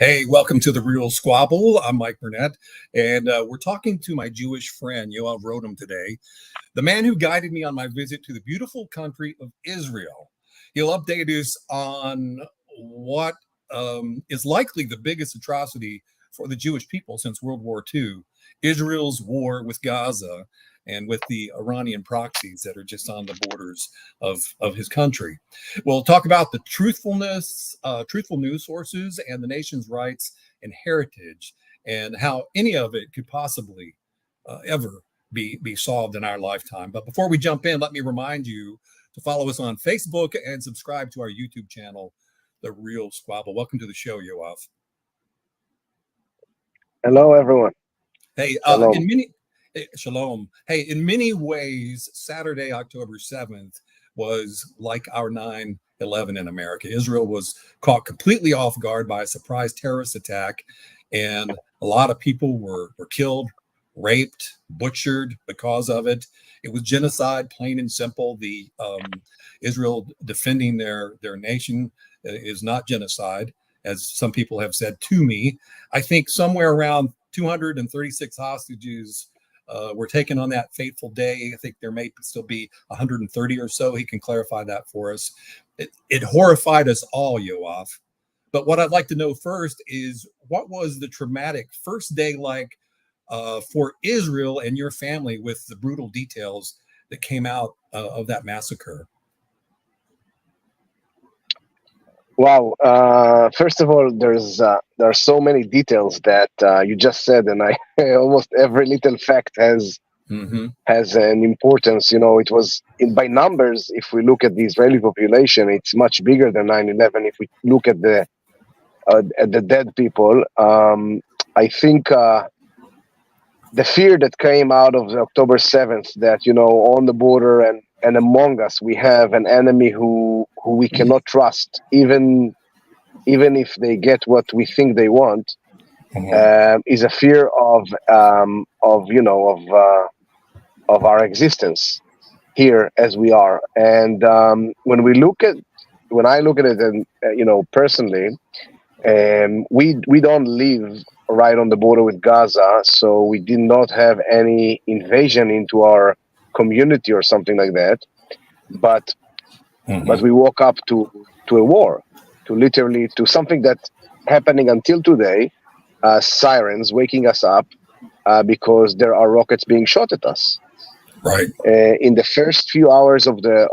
Hey, welcome to the Real Squabble. I'm Mike Burnett, and we're talking to my Jewish friend, Yoav Rotem, today, the man who guided me on my visit to the beautiful country of Israel. He'll update us on what is likely the biggest atrocity for the Jewish people since World War II, Israel's war with Gaza and with the Iranian proxies that are just on the borders of his country. We'll talk about the truthful news sources and the nation's rights and heritage, and how any of it could possibly ever be solved in our lifetime. But before we jump in, let me remind you to follow us on Facebook and subscribe to our YouTube channel, The Real Squabble. Welcome to the show, Yoav. Hello, everyone. Hey, Shalom. Shalom. Hey, in many ways, Saturday, October 7th was like our 9/11 in America. Israel was caught completely off guard by a surprise terrorist attack, and a lot of people were killed, raped, butchered because of it. It was genocide, plain and simple. The Israel defending their nation is not genocide, as some people have said to me. I think somewhere around 236 hostages were taken on that fateful day. I think there may still be 130 or so. He can clarify that for us. It horrified us all, Yoav. But what I'd like to know first is, what was the traumatic first day like for Israel and your family, with the brutal details that came out of that massacre? Wow. First of all, there are so many details that you just said, and I almost every little fact has an importance. You know, it was by numbers. If we look at the Israeli population, it's much bigger than 9/11. If we look at the dead people, I think the fear that came out of the October 7th, that on the border and among us, we have an enemy who we cannot trust, even if they get what we think they want, is a fear of our existence here as we are. And when I look at it, and personally, we don't live right on the border with Gaza, so we did not have any invasion into our community or something like that. But we woke up to a war, to something that's happening until today. Sirens waking us up because there are rockets being shot at us. Right. In the first few hours of the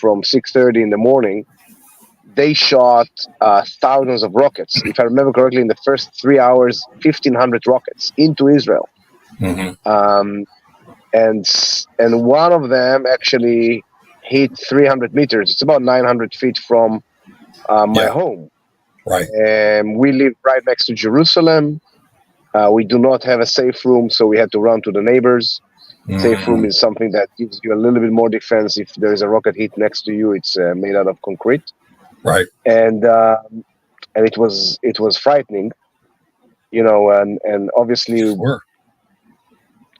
from 6:30 in the morning, they shot thousands of rockets. If I remember correctly, in the first 3 hours, 1,500 rockets into Israel. And one of them actually hit 300 meters. It's about 900 feet from my home. Right. And we live right next to Jerusalem. We do not have a safe room, so we had to run to the neighbors. Safe room is something that gives you a little bit more defense if there is a rocket hit next to you. It's made out of concrete. Right. And it was frightening, and obviously Sure.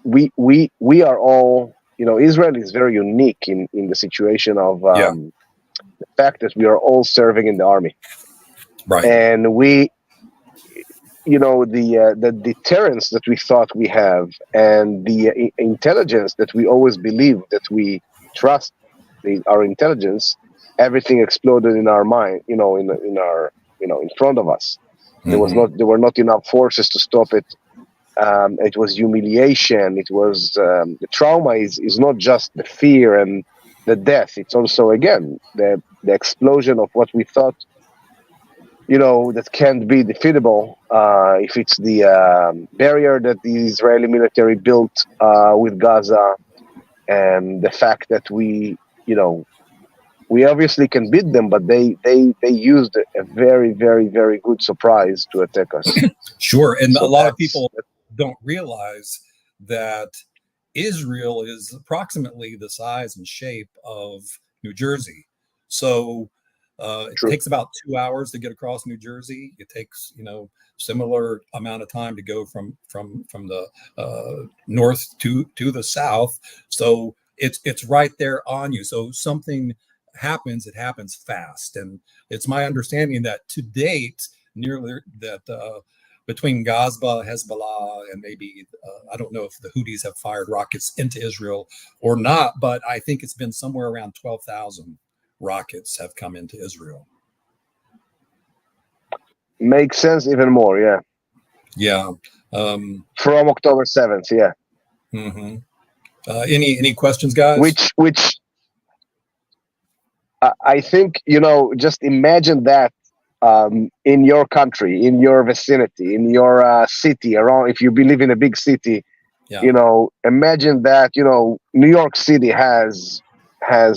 we are all, Israel is very unique in the situation of the fact that we are all serving in the army. Right. And the deterrence that we thought we have, and the intelligence that we always believe that we trust our intelligence, everything exploded in our mind, in front of us. There were not enough forces to stop it. It was humiliation. It was the trauma is not just the fear and the death. It's also, again, the explosion of what we thought, that can't be defeatable. If it's the barrier that the Israeli military built with Gaza, and the fact that we obviously can beat them, but they used a very, very, very good surprise to attack us. Sure. And so a lot of people don't realize that Israel is approximately the size and shape of New Jersey. So it takes about 2 hours to get across New Jersey. It takes, similar amount of time to go from the north to the south. So it's right there on you. So something happens, it happens fast. And it's my understanding that to date, nearly that between Gaza, Hezbollah, and maybe I don't know if the Houthis have fired rockets into Israel or not, but I think it's been somewhere around 12,000 rockets have come into Israel. Makes sense even more, yeah. Yeah. From October 7th, yeah. Mm-hmm. Any questions, guys? Which I think, just imagine that in your country, in your vicinity, in your city, around. If you live in a big city, Yeah. Imagine that New York City has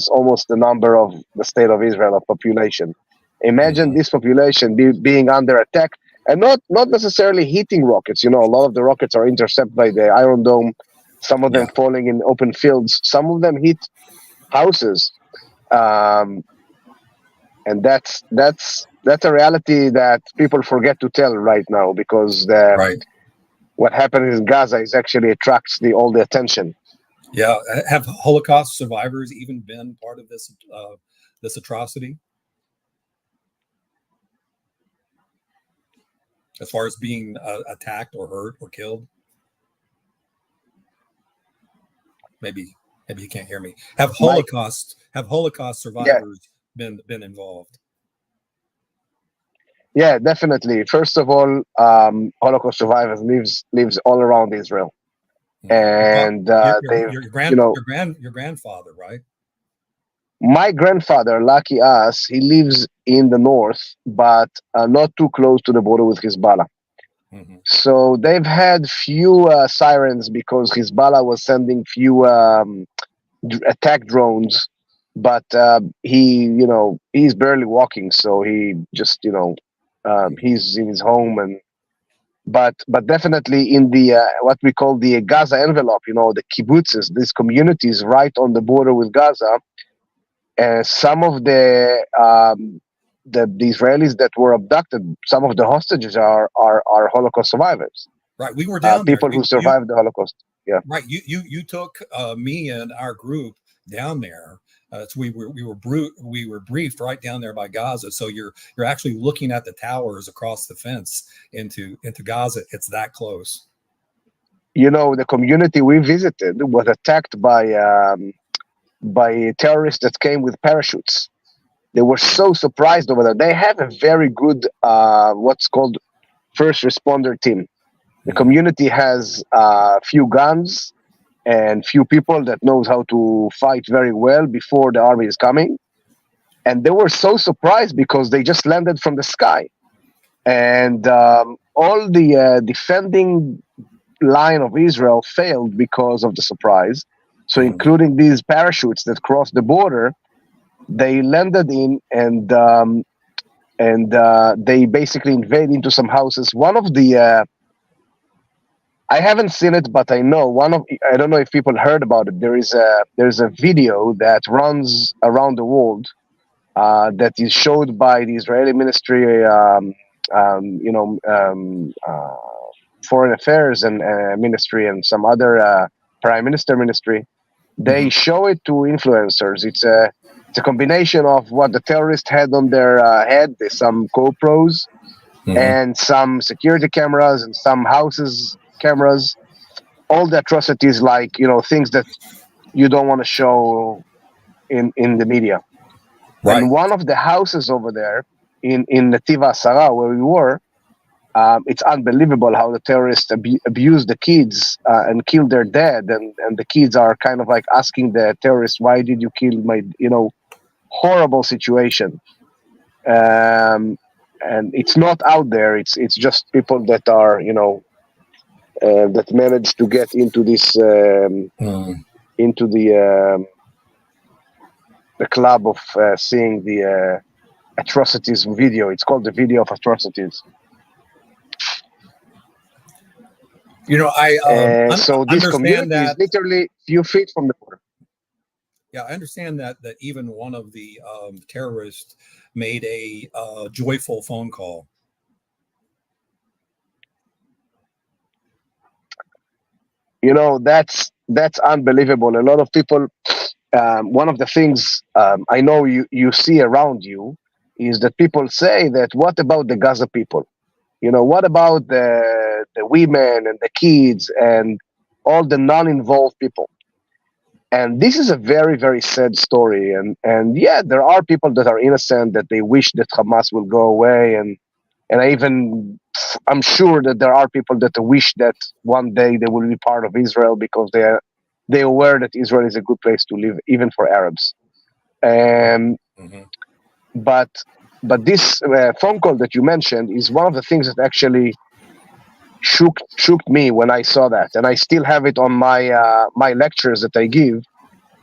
almost the number of the state of Israel of population. Imagine Mhm. this population being under attack, and not necessarily hitting rockets. A lot of the rockets are intercepted by the Iron Dome. Some of them Yeah. falling in open fields. Some of them hit houses. And that's a reality that people forget to tell right now, because Right. what happened in Gaza is actually attracts all the attention. Yeah. Have Holocaust survivors even been part of this atrocity, as far as being attacked or hurt or killed? Maybe you can't hear me. Have Mike, Holocaust yeah, survivors been involved? yeah, definitely. First of all, Holocaust survivors lives all around Israel, Mhm. and they've you know Your grandfather, right? my grandfather, lucky us, he lives in the north, but not too close to the border with Hezbollah. Mm-hmm. So they've had few sirens because Hezbollah was sending few attack drones, but he's barely walking, so he just he's in his home. And but definitely in the what we call the Gaza envelope, the kibbutzes, these communities right on the border with Gaza, some of the Israelis that were abducted, some of the hostages are Holocaust survivors, Right. We were down there. people who survived the Holocaust. Yeah. Right. You took me and our group down there. So we were briefed right down there by Gaza. So you're actually looking at the towers across the fence into Gaza. It's that close. The community we visited was attacked by terrorists that came with parachutes. They were so surprised over there. They have a very good what's called first responder team. The Mhm. community has few guns and few people that knows how to fight very well before the army is coming. And they were so surprised because they just landed from the sky, and all the defending line of Israel failed because of the surprise. So, Mhm. including these parachutes that crossed the border, they landed in, and they basically invade into some houses. One of the I haven't seen it, but I know I don't know if people heard about it. There's a video that runs around the world that is showed by the Israeli Ministry, um, you know, um, uh, Foreign Affairs and Ministry, and some other Prime Minister Ministry. They Mhm. show it to influencers. It's a combination of what the terrorists had on their head. There's some GoPros Mhm. and some security cameras and some houses cameras. All the atrocities, like things that you don't want to show in the media. Right. And one of the houses over there in Nativa Asara, where we were, it's unbelievable how the terrorists abuse the kids and kill their dad, and the kids are kind of like asking the terrorists, "Why did you kill my?" Horrible situation. Um, and it's not out there. It's just people that are that managed to get into this Mhm. into the club of seeing the atrocities video. It's called the video of atrocities. I So this understand community is that. literally few feet from the border. Yeah, I understand that even one of the terrorists made a joyful phone call. That's unbelievable. A lot of people. One of the things I know you see around you, is that people say that what about the Gaza people? What about the women and the kids and all the non-involved people? And this is a very, very sad story. And yeah, there are people that are innocent that they wish that Hamas will go away. And I'm sure that there are people that wish that one day they will be part of Israel because they're aware that Israel is a good place to live, even for Arabs. Um, Mm-hmm. but this phone call that you mentioned is one of the things that actually shook me when I saw that, and I still have it on my lectures that I give.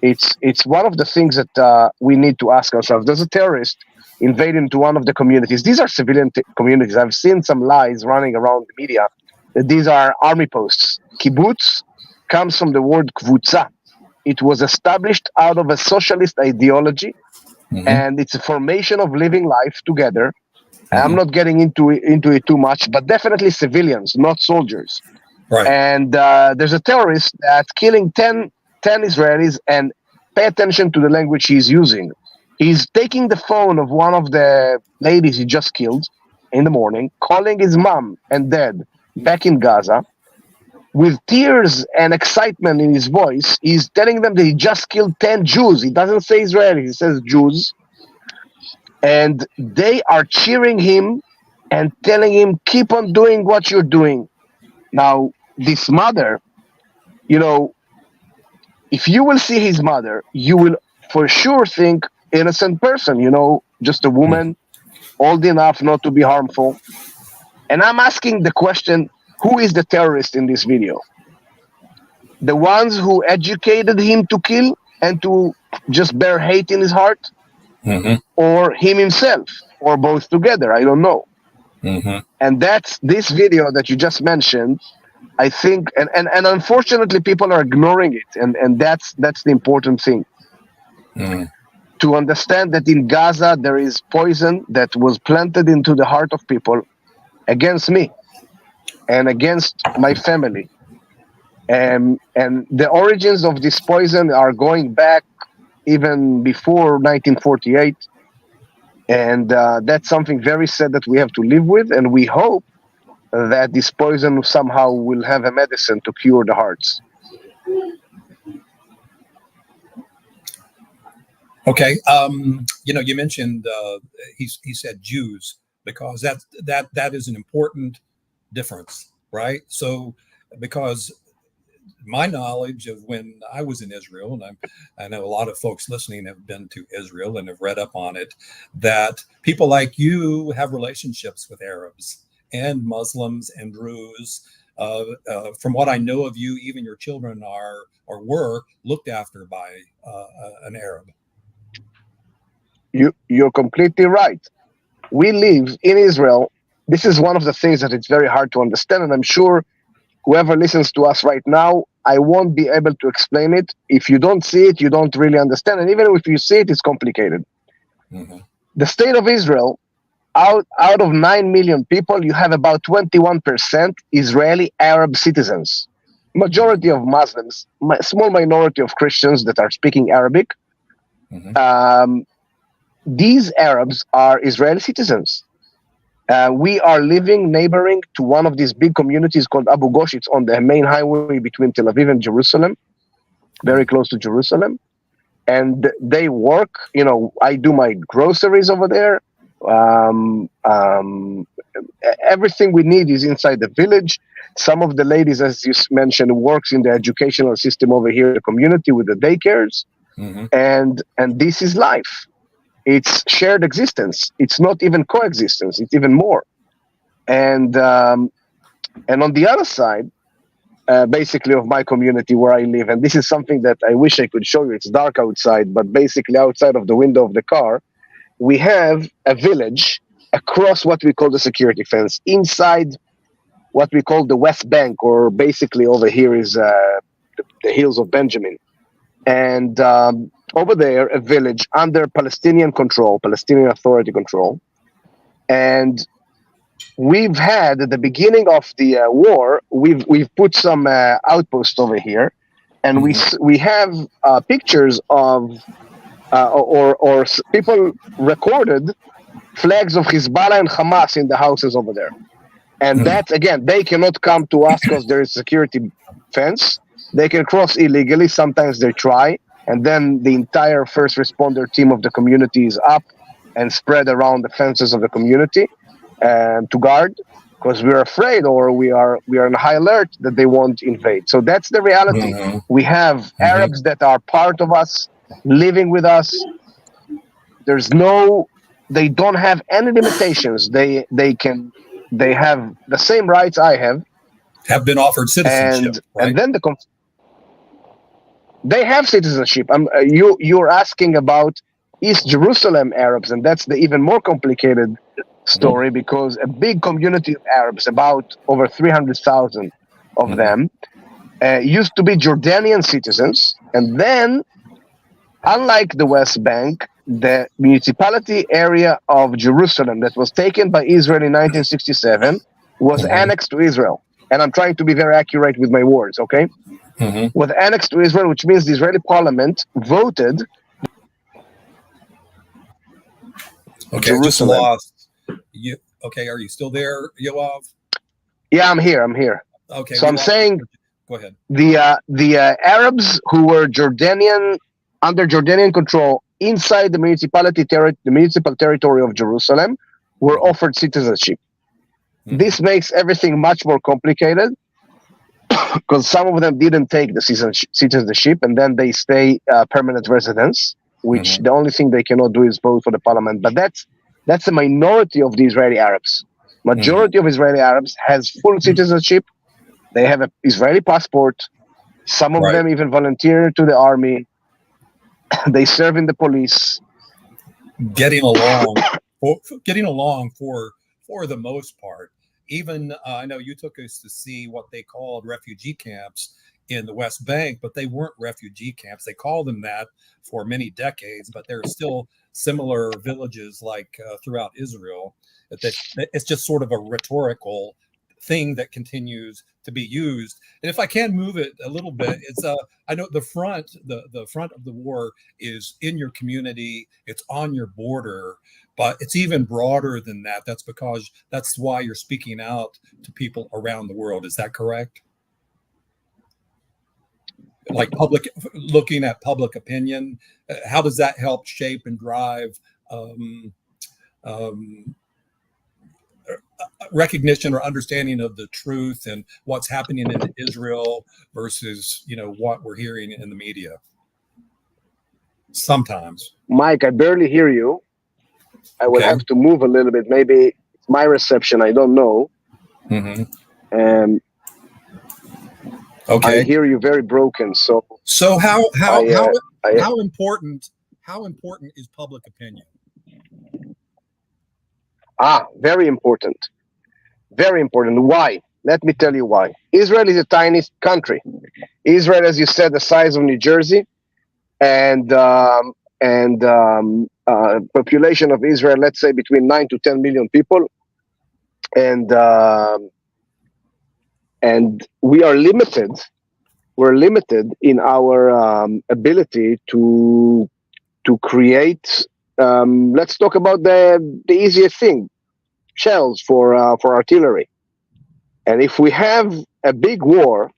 It's one of the things that we need to ask ourselves. Does a terrorist invade into one of the communities? These are civilian communities. I've seen some lies running around the media that these are army posts. Kibbutz comes from the word kvutza. It was established out of a socialist ideology, Mm-hmm. and it's a formation of living life together. I'm Mm-hmm. not getting into it too much, but definitely civilians, not soldiers. Right. And there's a terrorist that's killing 10 Israelis, and pay attention to the language he's using. He's taking the phone of one of the ladies he just killed in the morning, calling his mom and dad back in Gaza. With tears and excitement in his voice, he's telling them that he just killed 10 Jews. He doesn't say Israelis, he says Jews. And they are cheering him and telling him, keep on doing what you're doing. Now, this mother, if you will see his mother, you will for sure think innocent person, just a woman old enough not to be harmful. And I'm asking the question, who is the terrorist in this video? The ones who educated him to kill and to just bear hate in his heart? Mm-hmm. Or him himself? Or both together? I don't know. Mm-hmm. And that's this video that you just mentioned. I think, and unfortunately, people are ignoring it, and that's the important thing. Mm-hmm. To understand that in Gaza there is poison that was planted into the heart of people against me and against my family, and the origins of this poison are going back even before 1948, and that's something very sad that we have to live with, and we hope that this poison somehow will have a medicine to cure the hearts. Okay. You mentioned he said Jews because that is an important difference, right? So because my knowledge of when I was in Israel, and I know a lot of folks listening have been to Israel and have read up on it, that people like you have relationships with Arabs and Muslims and Druze. From what I know of you, even your children are or were looked after by an Arab. You're completely right. We live in Israel. This is one of the things that it's very hard to understand, and I'm sure whoever listens to us right now, I won't be able to explain it. If you don't see it, you don't really understand, and even if you see it, it's complicated. Mm-hmm. The state of Israel, out of 9 million people, you have about 21% Israeli Arab citizens. Majority of Muslims, small minority of Christians that are speaking Arabic. Mm-hmm. These Arabs are Israeli citizens. We are living neighboring to one of these big communities called Abu Ghosh. It's on the main highway between Tel Aviv and Jerusalem, very close to Jerusalem. And they work, I do my groceries over there. Everything we need is inside the village. Some of the ladies, as you mentioned, works in the educational system over here in the community with the daycares. Mm-hmm. And this is life. It's shared existence. It's not even coexistence. It's even more. And on the other side, basically of my community where I live, and this is something that I wish I could show you. It's dark outside, but basically outside of the window of the car, we have a village across what we call the security fence. Inside what we call the West Bank, or basically over here is the Hills of Benjamin. And over there, a village under Palestinian control, Palestinian Authority control. And we've had, at the beginning of the war, we've put some outposts over here, and we have pictures of or people recorded flags of Hezbollah and Hamas in the houses over there. And that, again, they cannot come to us because there is security fence. They can cross illegally. Sometimes they try. And then the entire first responder team of the community is up and spread around the fences of the community to guard, because we're afraid, or we are on high alert that they won't invade. So that's the reality. We have Arabs that are part of us, living with us. They don't have any limitations. They have the same rights I have been offered citizenship, right? And then they have citizenship. You're asking about East Jerusalem Arabs, and that's the even more complicated story, because a big community of Arabs, about over 300,000 of them, used to be Jordanian citizens, and then, unlike the West Bank, the municipality area of Jerusalem that was taken by Israel in 1967 was annexed to Israel. And I'm trying to be very accurate with my words, okay? Was annexed to Israel, which means the Israeli parliament voted. Okay, Jerusalem. just lost. Okay, are you still there, Yoav? Yeah, I'm here. Okay, so I'm saying, go ahead. The Arabs who were under Jordanian control inside the municipal territory of Jerusalem were offered citizenship. This makes everything much more complicated, because some of them didn't take the citizenship, and then they stay permanent residents, which the only thing they cannot do is vote for the parliament. But that's a minority of the Israeli Arabs. Majority of Israeli Arabs has full citizenship. They have an Israeli passport. Some of them even volunteer to the army. They serve in the police. Getting along for the most part. Even I know you took us to see what they called refugee camps in the West Bank, but they weren't refugee camps. They called them that for many decades, but there are still similar villages like throughout Israel. It's just sort of a rhetorical thing that continues to be used. And if I can move it a little bit, it's I know the front of the war is in your community, it's on your border, but it's even broader than that. That's why you're speaking out to people around the world. Is that correct? Like looking at public opinion, how does that help shape and drive recognition or understanding of the truth and what's happening in Israel versus what we're hearing in the media sometimes? Mike, I barely hear you. I will have to move a little bit. Maybe it's my reception, I don't know. I hear you very broken. So how important is public opinion? Very important. Very important. Why? Let me tell you why. Israel is a tiny country. Israel, as you said, the size of New Jersey, and population of Israel, let's say between 9 to 10 million people, and we are limited. We're limited in our ability to create. Let's talk about the easiest thing: shells for artillery. And if we have a big war,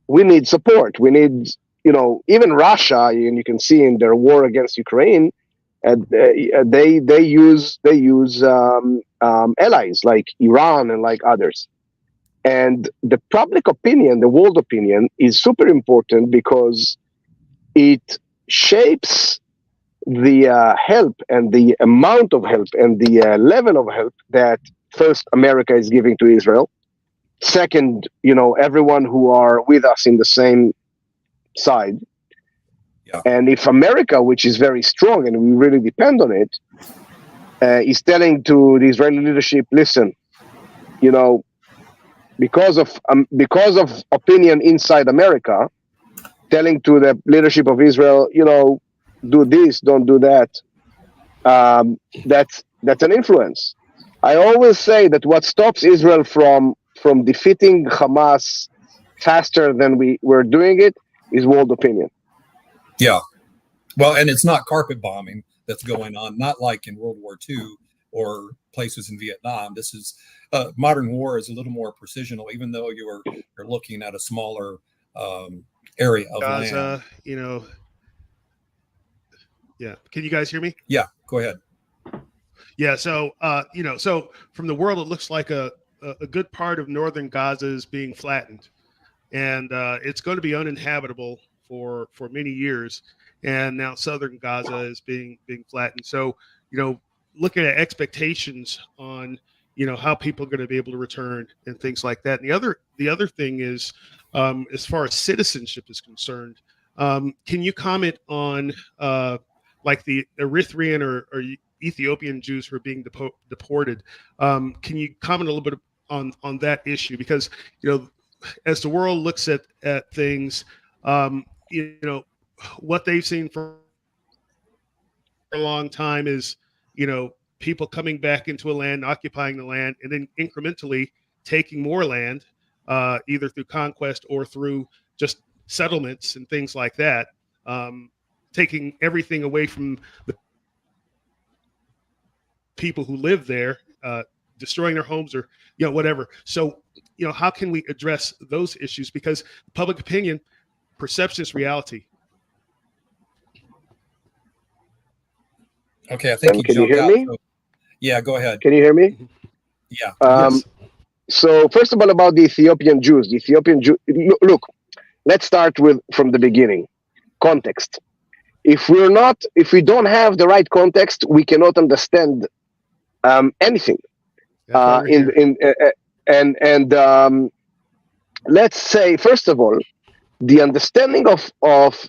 we need support. We need, even Russia, and you can see in their war against Ukraine, they use allies like Iran and like others. And the public opinion, the world opinion, is super important because it shapes the help and the amount of help and the level of help that first America is giving to Israel. Second, everyone who are with us in the same side. Yeah. And if America, which is very strong and we really depend on it, is telling to the Israeli leadership, listen, because of opinion inside America, telling to the leadership of Israel, do this, don't do that. That's an influence. I always say that what stops Israel from defeating Hamas faster than we're doing it is world opinion. Yeah. Well, and it's not carpet bombing that's going on, not like in World War II, or places in Vietnam. This is modern war is a little more precisional, even though you're looking at a smaller area of land. Yeah. Can you guys hear me? Yeah, go ahead. Yeah. So, so from the world, it looks like a good part of northern Gaza is being flattened, and it's going to be uninhabitable for many years. And now southern Gaza is being flattened. So, looking at expectations on, how people are going to be able to return and things like that. And the other thing is, as far as citizenship is concerned, can you comment on like the Eritrean or Ethiopian Jews who are being deported? Can you comment a little bit on that issue? Because, as the world looks at things, what they've seen for a long time is, people coming back into a land, occupying the land, and then incrementally taking more land, either through conquest or through just settlements and things like that, taking everything away from the people who live there, destroying their homes or, whatever. So, how can we address those issues? Because public opinion, perception is reality. Okay, I think can you hear out. me? So, yeah, go ahead. Can you hear me? Yeah. Yes. So first of all, about the Ethiopian Jews. The Ethiopian Jew. Look, let's start from the beginning. Context. If we don't have the right context, we cannot understand anything. Let's say, first of all, the understanding of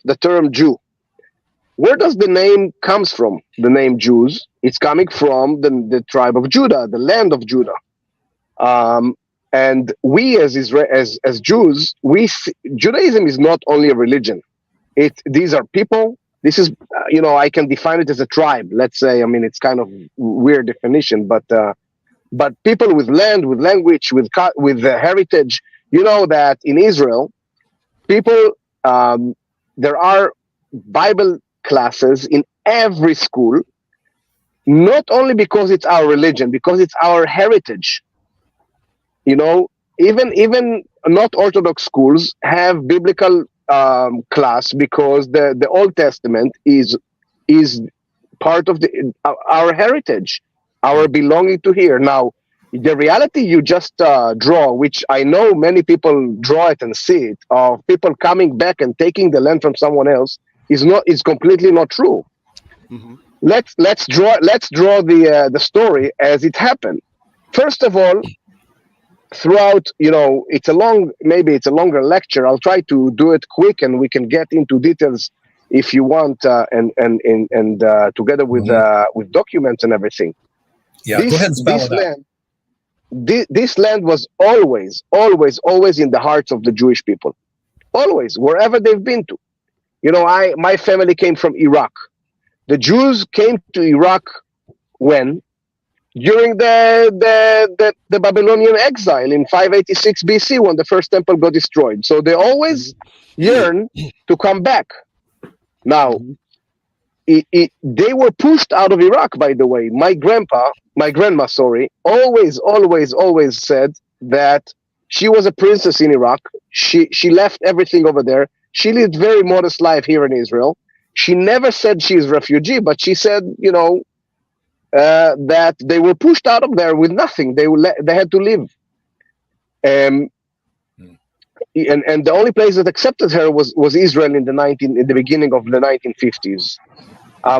the term Jew. Where does the name comes from? The name Jews. It's coming from the tribe of Judah, the land of Judah. And we as Jews, Judaism is not only a religion. These are people. This is, I can define it as a tribe. Let's say, it's kind of weird definition, but people with land, with language, with heritage. You know that in Israel, people, there are Bible classes in every school, not only because it's our religion, because it's our heritage. Even not Orthodox schools have biblical class because the Old Testament is part of our heritage, our belonging to here. Now, the reality you just draw, which I know many people draw it and see it, of people coming back and taking the land from someone else, is completely not true. Mm-hmm. Let's draw the story as it happened. First of all, throughout, it's a longer lecture. I'll try to do it quick, and we can get into details if you want, and together with documents and everything. Yeah, go ahead and spell it out. This land was always in the hearts of the Jewish people, always, wherever they've been to. My family came from Iraq. The Jews came to Iraq when? During the Babylonian exile in 586 BC, when the first temple got destroyed. So they always yearn to come back. Now, they were pushed out of Iraq, by the way. My grandma, always said that she was a princess in Iraq. She left everything over there. She lived very modest life here in Israel. She never said she's a refugee, but she said, that they were pushed out of there with nothing. They had to live. And the only place that accepted her was Israel in the beginning of the 1950s.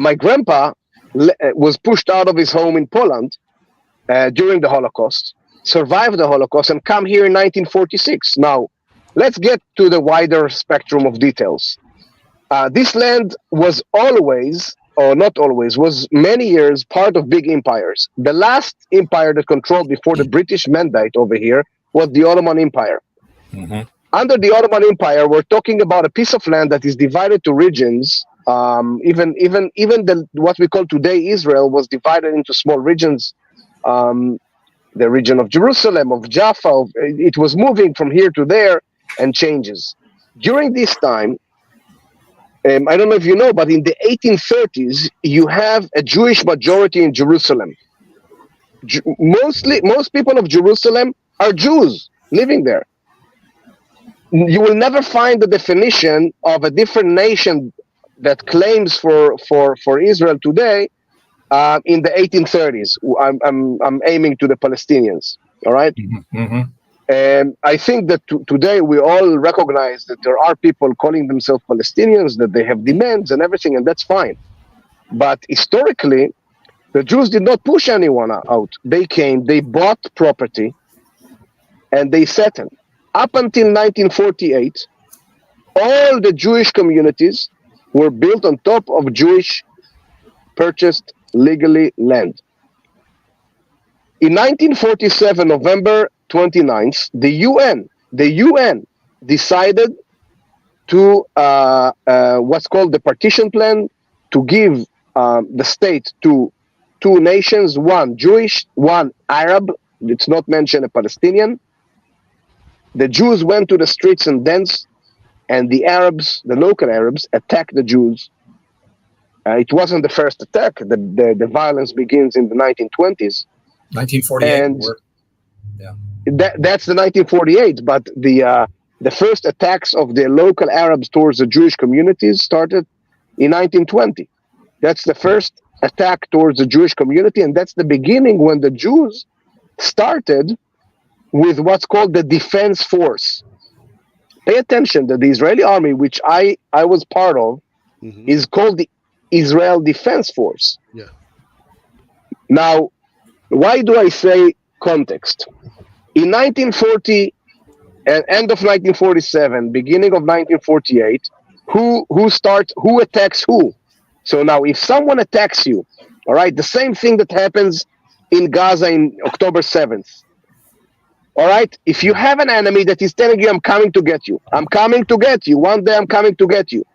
My grandpa was pushed out of his home in Poland during the Holocaust, survived the Holocaust, and come here in 1946. Now, let's get to the wider spectrum of details. This land was always, or not always, was many years part of big empires. The last empire that controlled before the British mandate over here was the Ottoman Empire. Mm-hmm. Under the Ottoman Empire, we're talking about a piece of land that is divided to regions. Even what we call today Israel was divided into small regions. The region of Jerusalem, of Jaffa, it was moving from here to there and changes. During this time, I don't know if you know, but in the 1830s, you have a Jewish majority in Jerusalem. Most people of Jerusalem are Jews living there. You will never find the definition of a different nation that claims for Israel today in the 1830s. I'm aiming to the Palestinians. All right. Mm-hmm. And I think that today we all recognize that there are people calling themselves Palestinians, that they have demands and everything, and that's fine. But historically, the Jews did not push anyone out. They came, they bought property, and they settled. Up until 1948, all the Jewish communities were built on top of Jewish purchased legally land. In 1947, November 29th, the UN decided to what's called the partition plan, to give the state to two nations, one Jewish, one Arab. It's not mentioned a Palestinian. The Jews went to the streets and danced, and the Arabs, the local Arabs, attacked the Jews. It wasn't the first attack. The violence begins in the 1920s. 1948. And yeah, that's the 1948. But the first attacks of the local Arabs towards the Jewish communities started in 1920. That's the first attack towards the Jewish community, and that's the beginning when the Jews started with what's called the defense force. Pay attention that the Israeli army, which I was part of, is called the Israel Defense Force. Yeah. Now, why do I say context? In 1940, end of 1947, beginning of 1948, who attacks who? So now, if someone attacks you, all right, the same thing that happens in Gaza in October 7th. All right, if you have an enemy that is telling you, I'm coming to get you, I'm coming to get you, one day I'm coming to get you,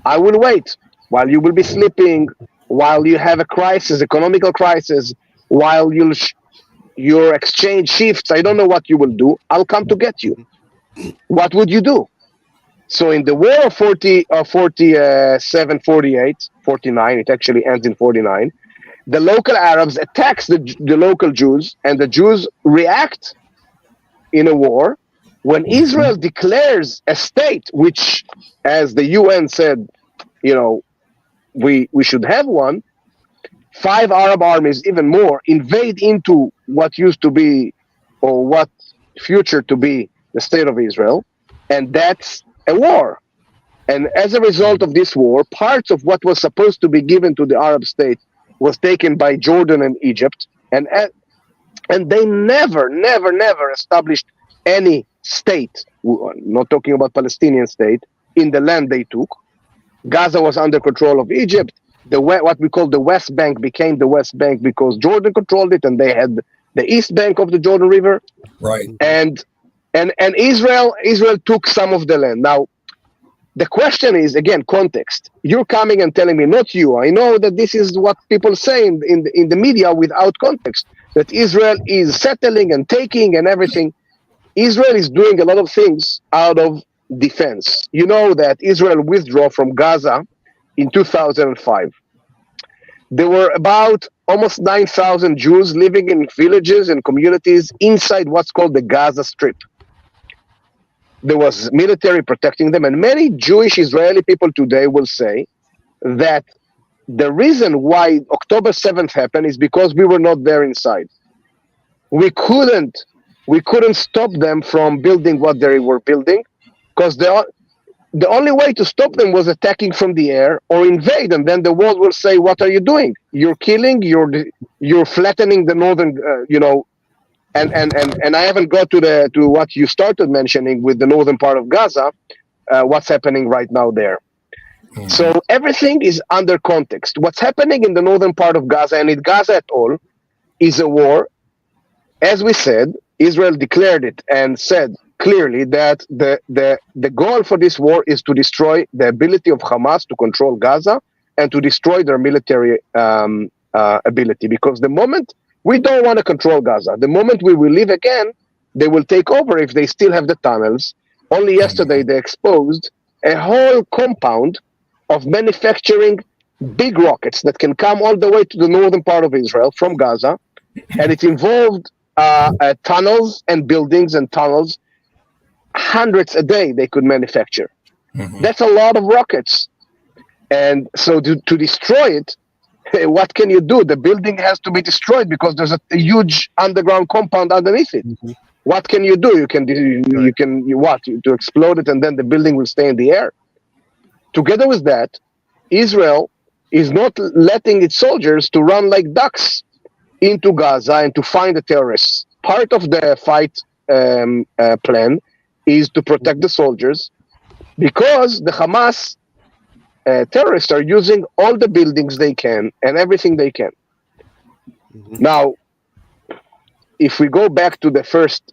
I will wait while you will be sleeping, while you have a crisis, economical crisis, while your exchange shifts, I don't know what you will do, I'll come to get you. What would you do? So in the war of 47, 48, 49, it actually ends in 49, the local Arabs attacks the local Jews, and the Jews react in a war. When Israel declares a state, which, as the UN said, we should have one, 5 Arab armies, even more, invade into what used to be, or what future to be, the state of Israel, and that's a war. And as a result of this war, parts of what was supposed to be given to the Arab state was taken by Jordan and Egypt, and they never established any state, not talking about Palestinian state, in the land they took. Gaza was under control of Egypt. What we call the West Bank became the West Bank because Jordan controlled it, and they had the East Bank of the Jordan River. right. And Israel took some of the land. Now, the question is, again, context. You're coming and telling me, not you. I know that this is what people say in the media without context, that Israel is settling and taking and everything. Israel is doing a lot of things out of defense. You know that Israel withdrew from Gaza in 2005. There were about almost 9,000 Jews living in villages and communities inside what's called the Gaza Strip. There was military protecting them, and many Jewish Israeli people today will say that the reason why October 7th happened is because we were not there inside. We couldn't stop them from building what they were building, because the only way to stop them was attacking from the air or invade, and then the world will say, "What are you doing? You're killing. You're flattening the northern, And I haven't got to what you started mentioning with the northern part of Gaza, what's happening right now there. Mm-hmm. So everything is under context. What's happening in the northern part of Gaza, and in Gaza at all, is a war. As we said, Israel declared it and said clearly that the goal for this war is to destroy the ability of Hamas to control Gaza and to destroy their military ability. Because the moment we don't want to control Gaza, the moment we will leave again, they will take over if they still have the tunnels. Only yesterday they exposed a whole compound of manufacturing big rockets that can come all the way to the northern part of Israel from Gaza and it involved tunnels and buildings and tunnels, hundreds a day they could manufacture. That's a lot of rockets. And so to destroy it, what can you do? The building has to be destroyed because there's a huge underground compound underneath it. What can you do? To explode it, and then the building will stay in the air. Together with that, Israel is not letting its soldiers to run like ducks into Gaza and to find the terrorists. Part of the fight plan is to protect the soldiers, because the Hamas terrorists are using all the buildings they can and everything they can. Now, if we go back to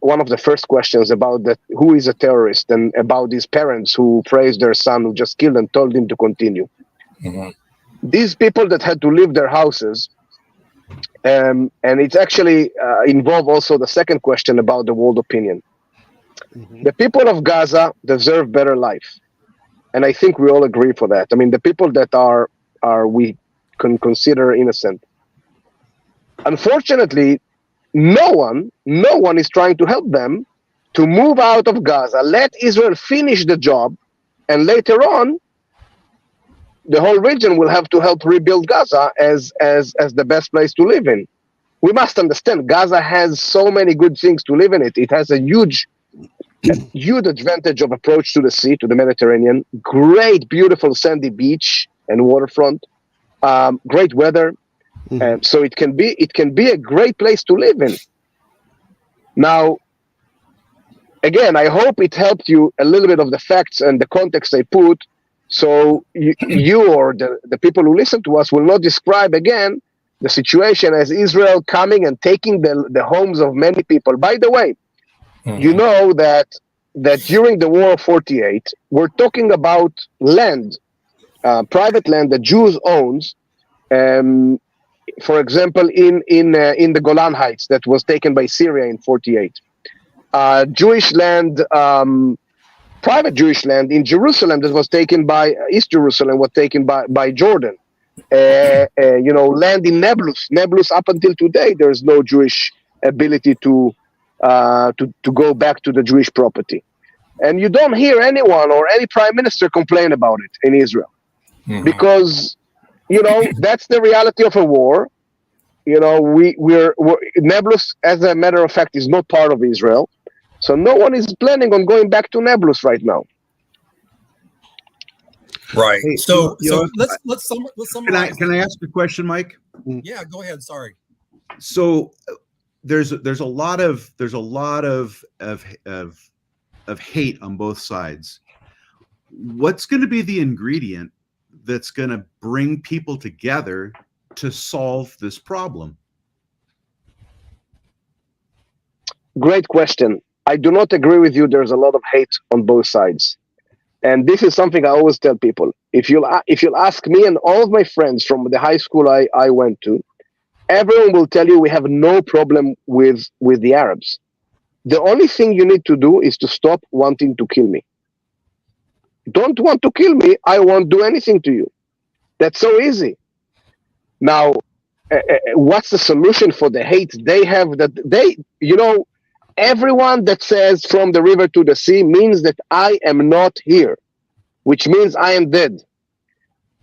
one of the first questions about who is a terrorist, and about these parents who praised their son who just killed and told him to continue. These people that had to leave their houses, and it's actually involve also the second question about the world opinion. The people of Gaza deserve better life. And I think we all agree for that. I mean, the people that are we can consider innocent. Unfortunately, no one is trying to help them to move out of Gaza. Let Israel finish the job, and later on, the whole region will have to help rebuild Gaza as the best place to live in. We must understand, Gaza has so many good things to live in it. It has a huge advantage of approach to the sea, to the Mediterranean. Great, beautiful sandy beach and waterfront. Great weather. So it can be a great place to live in. Now, again, I hope it helped you a little bit of the facts and the context I put, so you or the people who listen to us will not describe again the situation as Israel coming and taking the homes of many people. By the way, you know that during the War of 48, we're talking about land, private land that Jews owns. For example, in the Golan Heights that was taken by Syria in 48. Jewish land, private Jewish land in Jerusalem that was taken by East Jerusalem was taken by Jordan. Land in Nablus up until today, there is no Jewish ability to go back to the Jewish property. And you don't hear anyone or any prime minister complain about it in Israel, because that's the reality of a war. We're Nablus, as a matter of fact, is not part of Israel, so no one is planning on going back to Nablus right now. Right. Hey, So let's summarize. Can I ask a question, Mike? Yeah, go ahead. Sorry. So there's a lot of hate on both sides. What's going to be the ingredient that's going to bring people together to solve this problem? Great question. I do not agree with you. There's a lot of hate on both sides. And this is something I always tell people. If you'll ask me and all of my friends from the high school I went to, everyone will tell you we have no problem with the Arabs. The only thing you need to do is to stop wanting to kill me. Don't want to kill me, I won't do anything to you. That's so easy. Now, what's the solution for the hate they have? Everyone that says from the river to the sea means that I am not here, which means I am dead.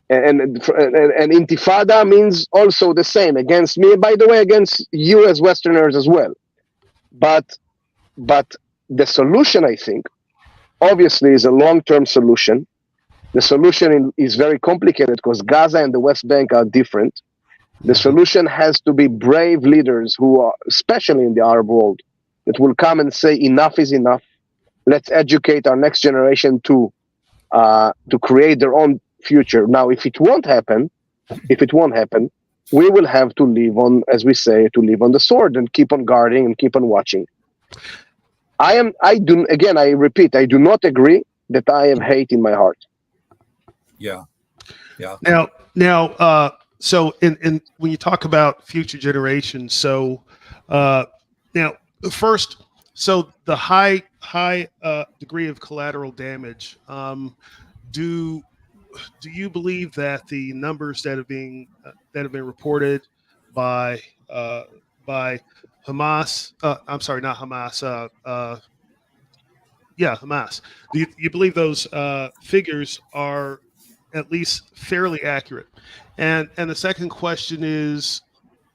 And intifada means also the same against me, by the way, against you as Westerners as well. But the solution, I think, obviously is a long-term solution. The solution is very complicated because Gaza and the West Bank are different. The solution has to be brave leaders who are, especially in the Arab world, that will come and say enough is enough. Let's educate our next generation to create their own future. Now, if it won't happen, we will have to live on, as we say, to live on the sword and keep on guarding and keep on watching. I repeat, I do not agree that I have hate in my heart. Yeah. Now, so in when you talk about future generations, so now first, so the high degree of collateral damage. Do you believe that the numbers that have been reported by by Hamas. I'm sorry, not Hamas. Hamas. Do you believe those figures are at least fairly accurate? And the second question is,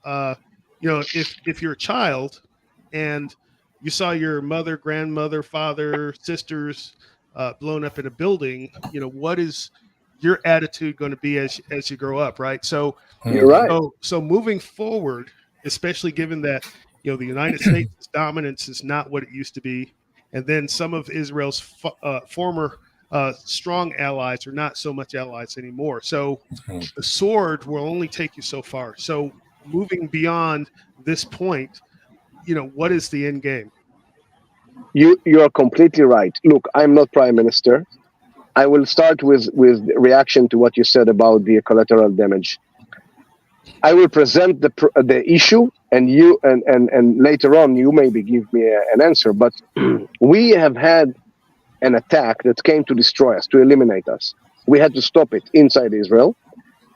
if you're a child and you saw your mother, grandmother, father, sisters blown up in a building, what is your attitude going to be as you grow up, right? So You're right. So moving forward, especially given that the United States' dominance is not what it used to be, and then some of Israel's former strong allies are not so much allies anymore. So the sword will only take you so far. So moving beyond this point, what is the end game? You are completely right. Look, I'm not prime minister. I will start with reaction to what you said about the collateral damage. I will present the issue, and you and later on you maybe give me an answer. But we have had an attack that came to destroy us, to eliminate us. We had to stop it inside Israel,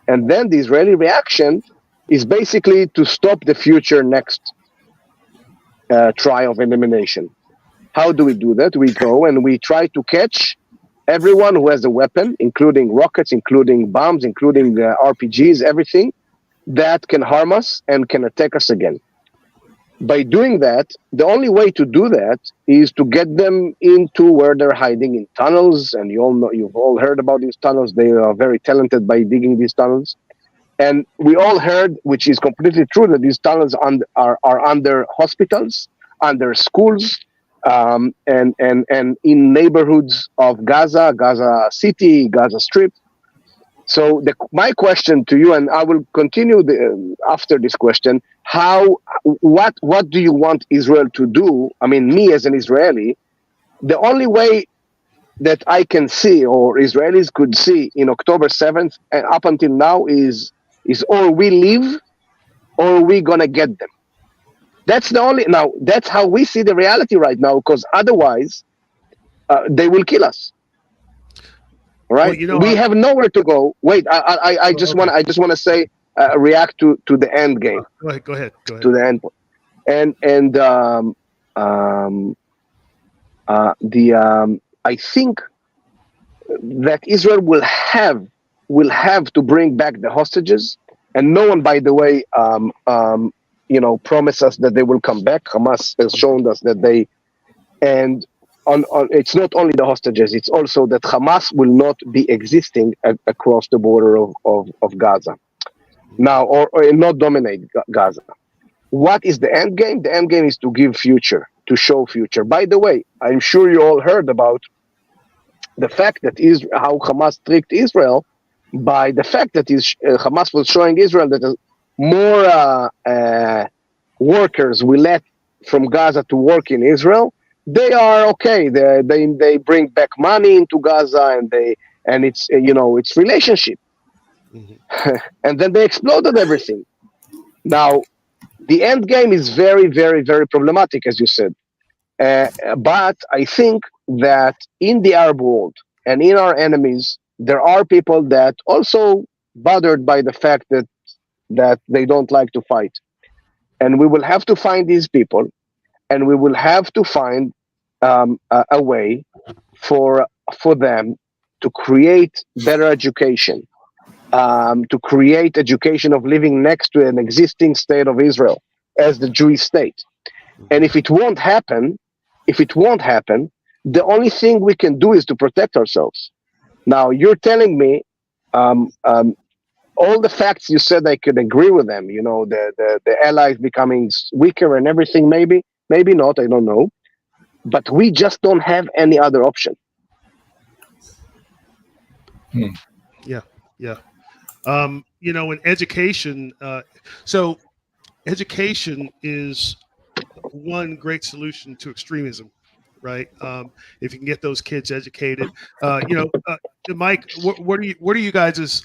and then the Israeli reaction is basically to stop the future next try of elimination. How do we do that? We go and we try to catch everyone who has a weapon, including rockets, including bombs, including RPGs, everything that can harm us and can attack us again. By doing that, the only way to do that is to get them into where they're hiding in tunnels. And you've all heard about these tunnels. They are very talented by digging these tunnels. And we all heard, which is completely true, that these tunnels are under hospitals, under schools, and in neighborhoods of Gaza City, Gaza Strip. So my question to you, and I will continue after this question: what do you want Israel to do? I mean, me as an Israeli, the only way that I can see, or Israelis could see, in October 7th and up until now is or we leave, or we gonna get them. That's that's how we see the reality right now, because otherwise they will kill us. Right? Well, we have nowhere to go. Wait, I just want to say react to the end game. Go ahead. To the end point. I think that Israel will have to bring back the hostages, and no one, by the way, promise us that they will come back. Hamas has shown us that they, and on it's not only the hostages, it's also that Hamas will not be existing across the border of Gaza now, or not dominate Gaza. What is the end game? The end game is to give future, to show future. By the way, I'm sure you all heard about the fact that how Hamas tricked Israel by the fact that Hamas was showing Israel that more workers we let from Gaza to work in Israel, they are okay. They bring back money into Gaza, and it's it's relationship. Mm-hmm. And then they exploded everything. Now, the end game is very, very, very problematic, as you said. But I think that in the Arab world and in our enemies, there are people that also bothered by the fact that they don't like to fight. And we will have to find these people, and we will have to find a way for them to create better education, to create education of living next to an existing state of Israel as the Jewish state. And if it won't happen, the only thing we can do is to protect ourselves. Now, you're telling me all the facts you said, I could agree with them. The allies becoming weaker and everything, maybe not, I don't know. But we just don't have any other option. Yeah. In education, so education is one great solution to extremism, right? If you can get those kids educated, Mike, what are you guys'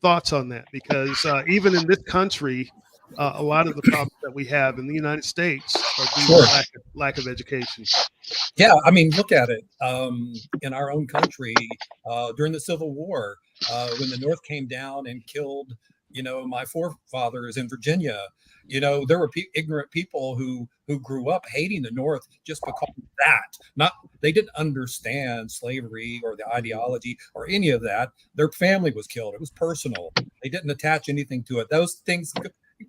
thoughts on that? Because even in this country, a lot of the problems that we have in the United States are due to lack of education. Yeah, I mean, look at it. In our own country, during the Civil War, when the North came down and killed my forefather is in Virginia. There were ignorant people who grew up hating the North just because of that. Not they didn't understand slavery or the ideology or any of that. Their family was killed. It was personal. They didn't attach anything to it. Those things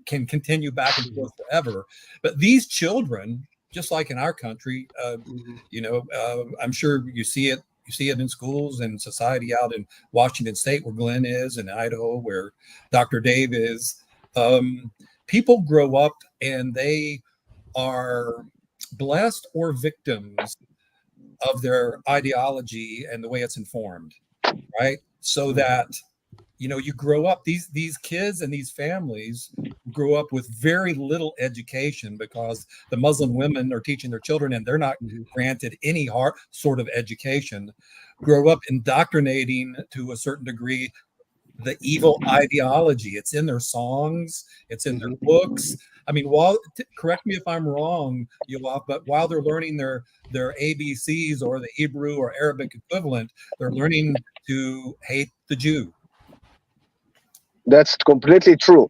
can continue back and forth forever. But these children, just like in our country, I'm sure you see it. You see it in schools and society out in Washington State, where Glenn is, and Idaho, where Dr. Dave is. People grow up and they are blessed or victims of their ideology and the way it's informed, right? So that you grow up, these kids and these families grow up with very little education because the Muslim women are teaching their children, and they're not granted any sort of education, grow up indoctrinating to a certain degree the evil ideology. It's in their songs, it's in their books. I mean, correct me if I'm wrong, Yoav, but while they're learning their ABCs or the Hebrew or Arabic equivalent, they're learning to hate the Jew. That's completely true.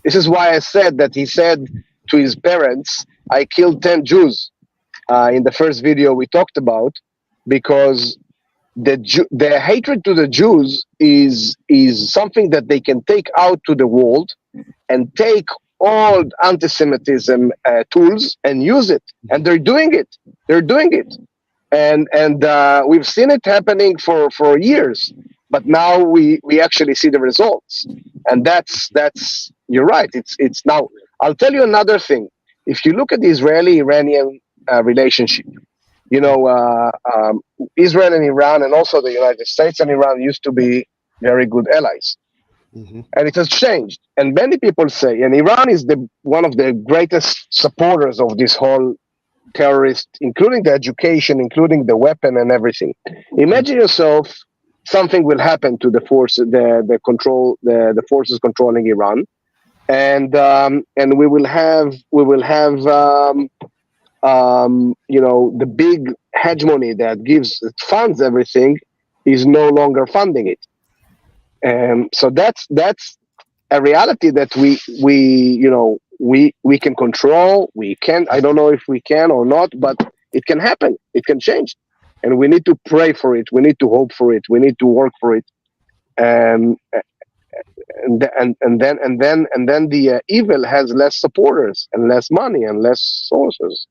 This is why I said that he said to his parents, I killed 10 Jews in the first video we talked about, because the hatred to the Jews is something that they can take out to the world and take all anti-Semitism tools and use it. And they're doing it. And we've seen it happening for years. But now we actually see the results, and that's you're right. It's now. I'll tell you another thing. If you look at the Israeli-Iranian relationship, Israel and Iran, and also the United States and Iran used to be very good allies, and it has changed. And many people say, and Iran is one of the greatest supporters of this whole terrorist, including the education, including the weapon and everything. Imagine yourself. Something will happen to the force, the forces controlling Iran, and we will have the big hegemony that funds everything is no longer funding it, so that's a reality that we can control. We can. I don't know if we can or not, but it can happen. It can change. And we need to pray for it. We need to hope for it. We need to work for it. And then the evil has less supporters and less money and less sources.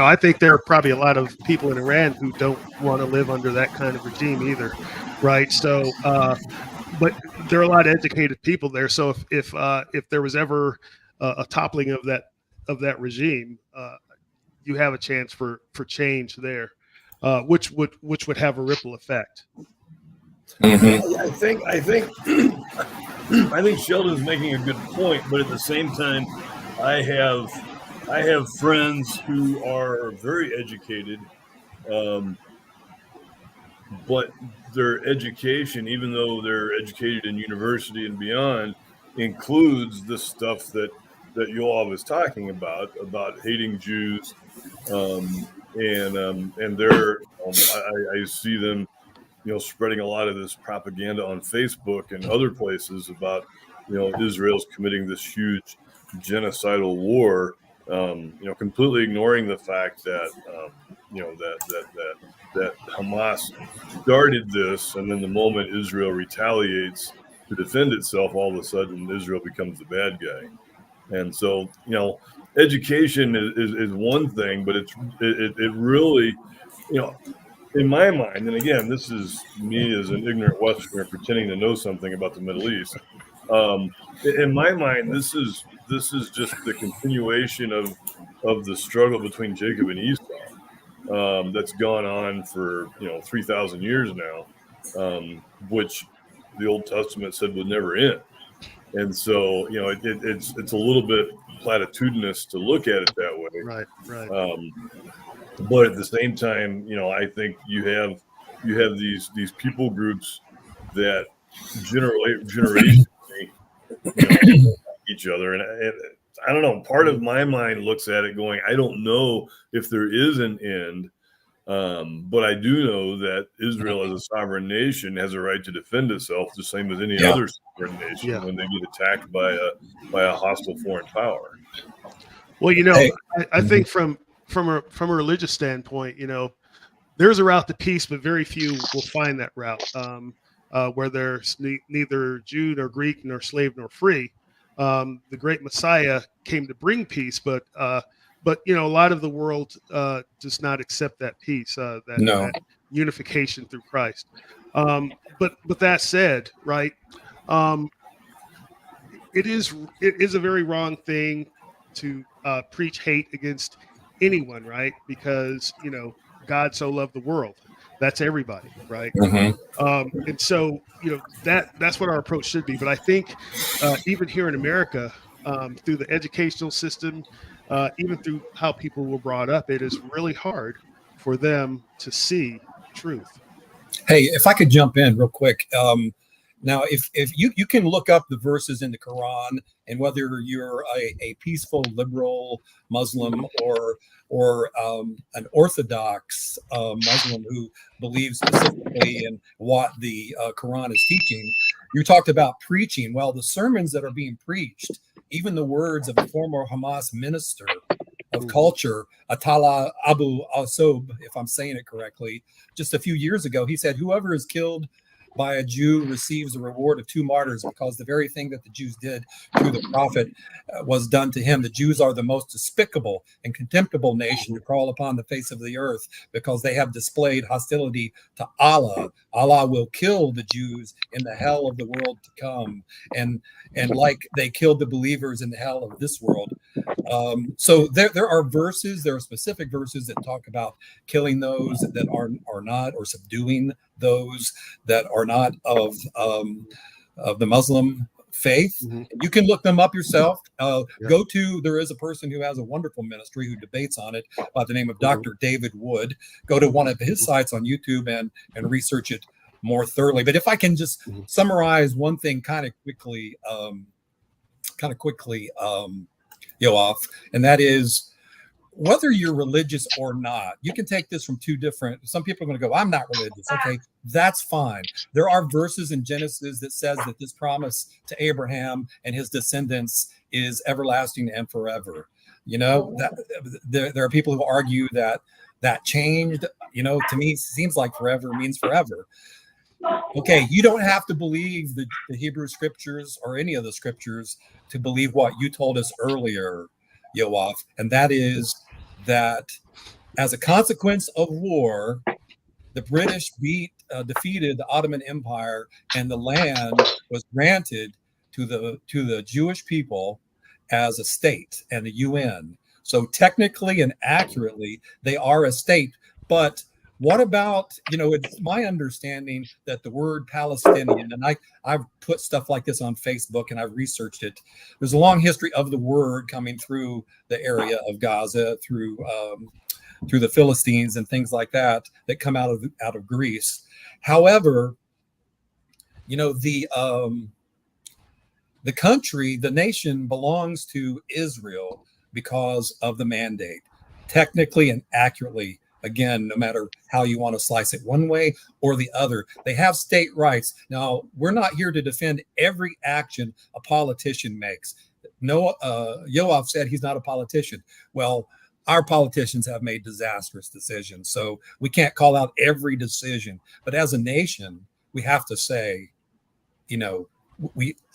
I think there are probably a lot of people in Iran who don't want to live under that kind of regime either, right? So, but there are a lot of educated people there. So if there was ever a toppling of that regime, you have a chance for change there, which would have a ripple effect. I think Sheldon's making a good point, but at the same time, I have friends who are very educated, but their education, even though they're educated in university and beyond, includes the stuff that Yoav is talking about hating Jews, and they're I see them, spreading a lot of this propaganda on Facebook and other places about Israel's committing this huge genocidal war, completely ignoring the fact that that Hamas started this, and then the moment Israel retaliates to defend itself, all of a sudden Israel becomes the bad guy. And so, education is one thing, but it really, in my mind, and again, this is me as an ignorant Westerner pretending to know something about the Middle East. In my mind, this is just the continuation of the struggle between Jacob and Esau, that's gone on for 3,000 years now, which the Old Testament said would never end. And so, it's a little bit platitudinous to look at it that way. Right. But at the same time, I think you have these people groups that generationally each other, and I don't know. Part of my mind looks at it going, I don't know if there is an end But I do know that Israel, as a sovereign nation, has a right to defend itself, the same as any Yeah. other sovereign nation when they get attacked by a hostile foreign power. Well, Hey. I think from a religious standpoint, there's a route to peace, but very few will find that route, where there's neither Jew nor Greek nor slave nor free. The great Messiah came to bring peace, but a lot of the world does not accept that peace, that unification through Christ. But that said, right, it is a very wrong thing to preach hate against anyone, right? Because God so loved the world. That's everybody, right? And so that's what our approach should be. But I think even here in America, through the educational system, even through how people were brought up, it is really hard for them to see truth. Hey, if I could jump in real quick. Now, if you can look up the verses in the Quran, and whether you're a peaceful liberal Muslim or an Orthodox Muslim who believes specifically in what the Quran is teaching, you talked about preaching. Well, the sermons that are being preached, even the words of a former Hamas minister of culture, Atala Abu Asob, if I'm saying it correctly, just a few years ago, he said, whoever is killed by a Jew receives a reward of 2 martyrs, because the very thing that the Jews did through the prophet was done to him. The Jews are the most despicable and contemptible nation to crawl upon the face of the earth, because they have displayed hostility to Allah. Allah will kill the Jews in the hell of the world to come, and like they killed the believers in the hell of this world. So there are verses, there are specific verses that talk about killing those that are not, or subduing those that are not of the Muslim faith. You can look them up yourself. There is a person who has a wonderful ministry who debates on it by the name of Dr. David Wood. Go to one of his sites on YouTube and research it more thoroughly. But if I can just summarize one thing kind of quickly, Yoav, and that is, whether you're religious or not, you can take this from two different. Some people are going to go, I'm not religious. Okay, that's fine. There are verses in Genesis that says that this promise to Abraham and his descendants is everlasting and forever. That there are people who argue that changed. To me, it seems like forever means forever. Okay, you don't have to believe the Hebrew scriptures or any of the scriptures to believe what you told us earlier, Yoav, and that is that as a consequence of war, the British defeated the Ottoman Empire, and the land was granted to the Jewish people as a state and the UN. So technically and accurately, they are a state. But what about, it's my understanding that the word Palestinian, and I've put stuff like this on Facebook and I've researched it. There's a long history of the word coming through the area of Gaza, through the Philistines and things like that come out of Greece. However, the country, the nation belongs to Israel because of the mandate, technically and accurately. Again, no matter how you want to slice it one way or the other, they have state rights. Now, we're not here to defend every action a politician makes. No, Yoav said he's not a politician. Well, our politicians have made disastrous decisions, so we can't call out every decision. But as a nation, we have to say,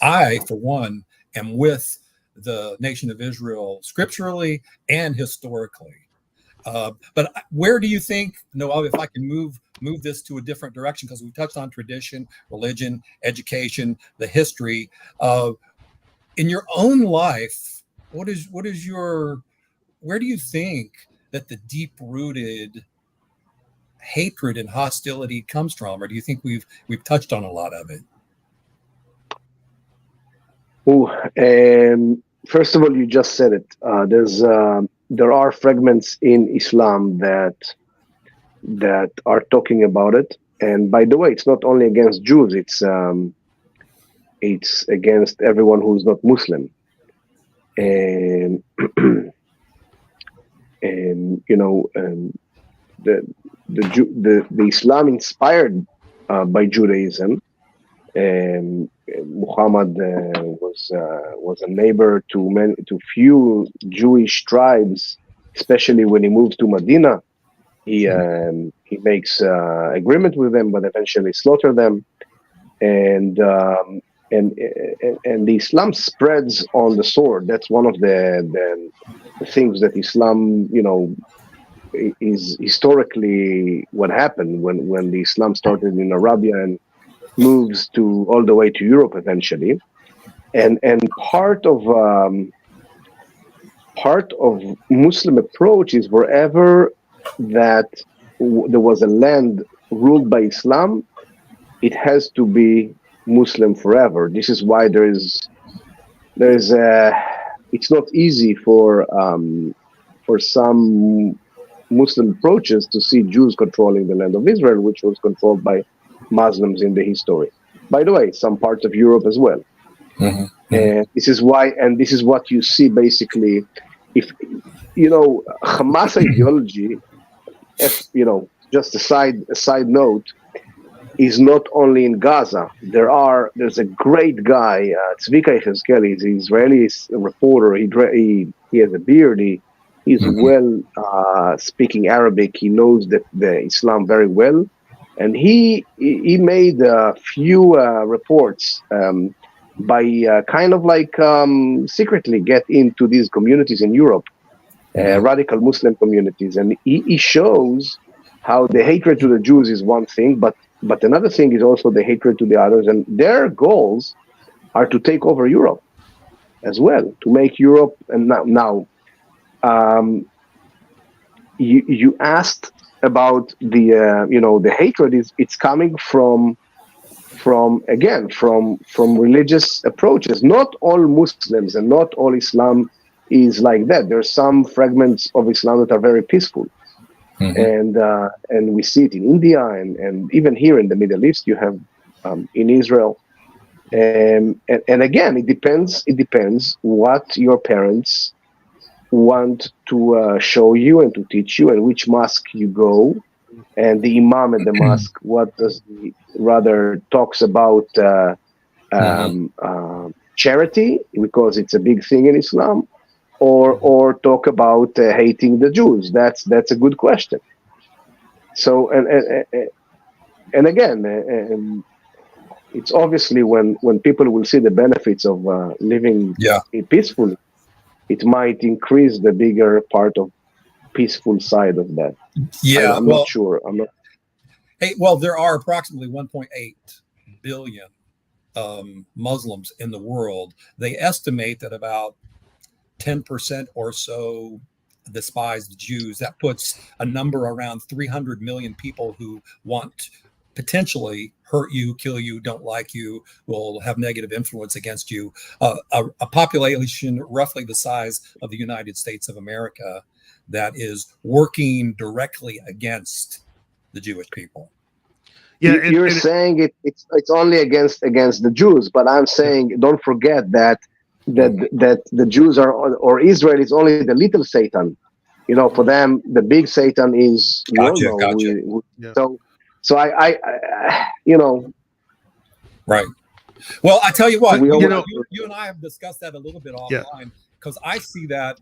I, for one, am with the nation of Israel scripturally and historically. But where do you think, Noah, if I can move this to a different direction, because we touched on tradition, religion, education, the history, in your own life, where do you think that the deep-rooted hatred and hostility comes from, or do you think we've touched on a lot of it? First of all, you just said it. There are fragments in Islam that are talking about it. And by the way, it's not only against Jews; it's against everyone who's not Muslim. And the Islam inspired by Judaism. Muhammad was a neighbor to few Jewish tribes, especially when he moved to Medina. He makes agreement with them, but eventually slaughter them, and the Islam spreads on the sword. That's one of the things that Islam, is historically what happened when the Islam started in Arabia and moves to all the way to Europe eventually, and part of Muslim approach is wherever that there was a land ruled by Islam, it has to be Muslim forever. This is why it's not easy for some Muslim approaches to see Jews controlling the land of Israel, which was controlled by Muslims in the history. By the way, some parts of Europe as well. Mm-hmm. And this is why, and this is what you see basically. If Hamas ideology, just a side note, is not only in Gaza. There's a great guy, Tzvika Yechezkel. He's an Israeli reporter. He has a beard. He's well speaking Arabic. He knows the Islam very well, and he made a few reports by kind of like secretly get into these communities in Europe, radical Muslim communities, and he shows how the hatred to the Jews is one thing, but another thing is also the hatred to the others, and their goals are to take over Europe as well, to make Europe. And now you asked about the hatred it's coming from religious approaches. Not all Muslims and not all Islam is like that. There's some fragments of Islam that are very peaceful. And we see it in India and even here in the Middle East. You have in Israel, and again, it depends what your parents want to show you and to teach you, and which mosque you go, and the imam at the mosque, what does he rather talks about charity, because it's a big thing in Islam, or talk about hating the Jews. That's a good question. So and again, it's obviously when people will see the benefits of living peacefully, it might increase the bigger part of peaceful side of that. Yeah, I'm not sure. Hey, well, there are approximately 1.8 billion Muslims in the world. They estimate that about 10% or so despise the Jews. That puts a number around 300 million people who want potentially hurt you, kill you, don't like you, will have negative influence against you. A population roughly the size of the United States of America that is working directly against the Jewish people. Yeah, you're saying it's only against the Jews, but I'm saying don't forget that the Jews or Israel is only the little Satan. For them, the big Satan is Gotcha. So I Right. Well, I tell you what, you and I have discussed that a little bit offline, because I see that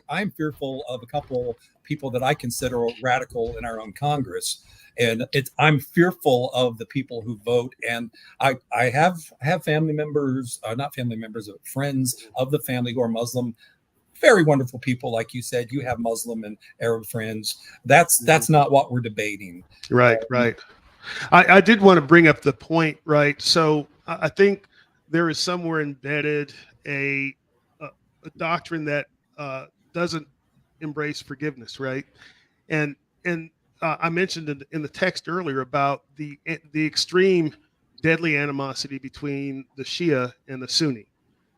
I'm fearful of a couple people that I consider radical in our own Congress. And I'm fearful of the people who vote. And I have family members, not family members, but friends of the family who are Muslim. Very wonderful people, like you said. You have Muslim and Arab friends. That's not what we're debating. Right. I did want to bring up the point, right? So I think there is somewhere embedded a doctrine that doesn't embrace forgiveness, right? And I mentioned in the text earlier about the extreme deadly animosity between the Shia and the Sunni,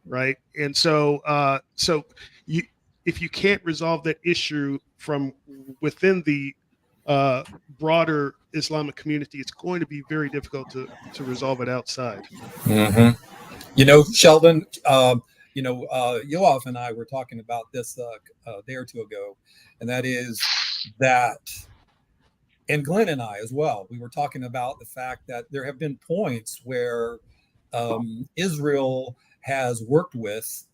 right? And so if you can't resolve that issue from within the broader Islamic community, it's going to be very difficult to resolve it outside. Sheldon, Yoav and I were talking about this a day or two ago, and that is that and Glenn and I as well, we were talking about the fact that there have been points where Israel has worked with,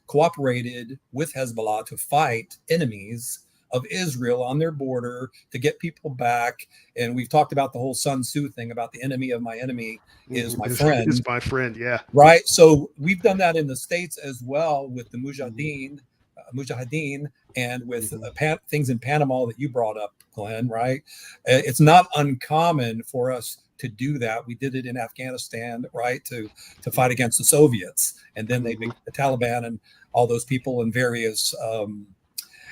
cooperated with Hezbollah to fight enemies of Israel on their border to get people back. And we've talked about the whole Sun Tzu thing about the enemy of my enemy is my friend. Is my friend, yeah. Right. So we've done that in the States as well with the Mujahideen, and with things in Panama that you brought up, Glenn, right? It's not uncommon for us to do that. We did it in Afghanistan, right, to fight against the Soviets, and then they beat the Taliban and all those people in various.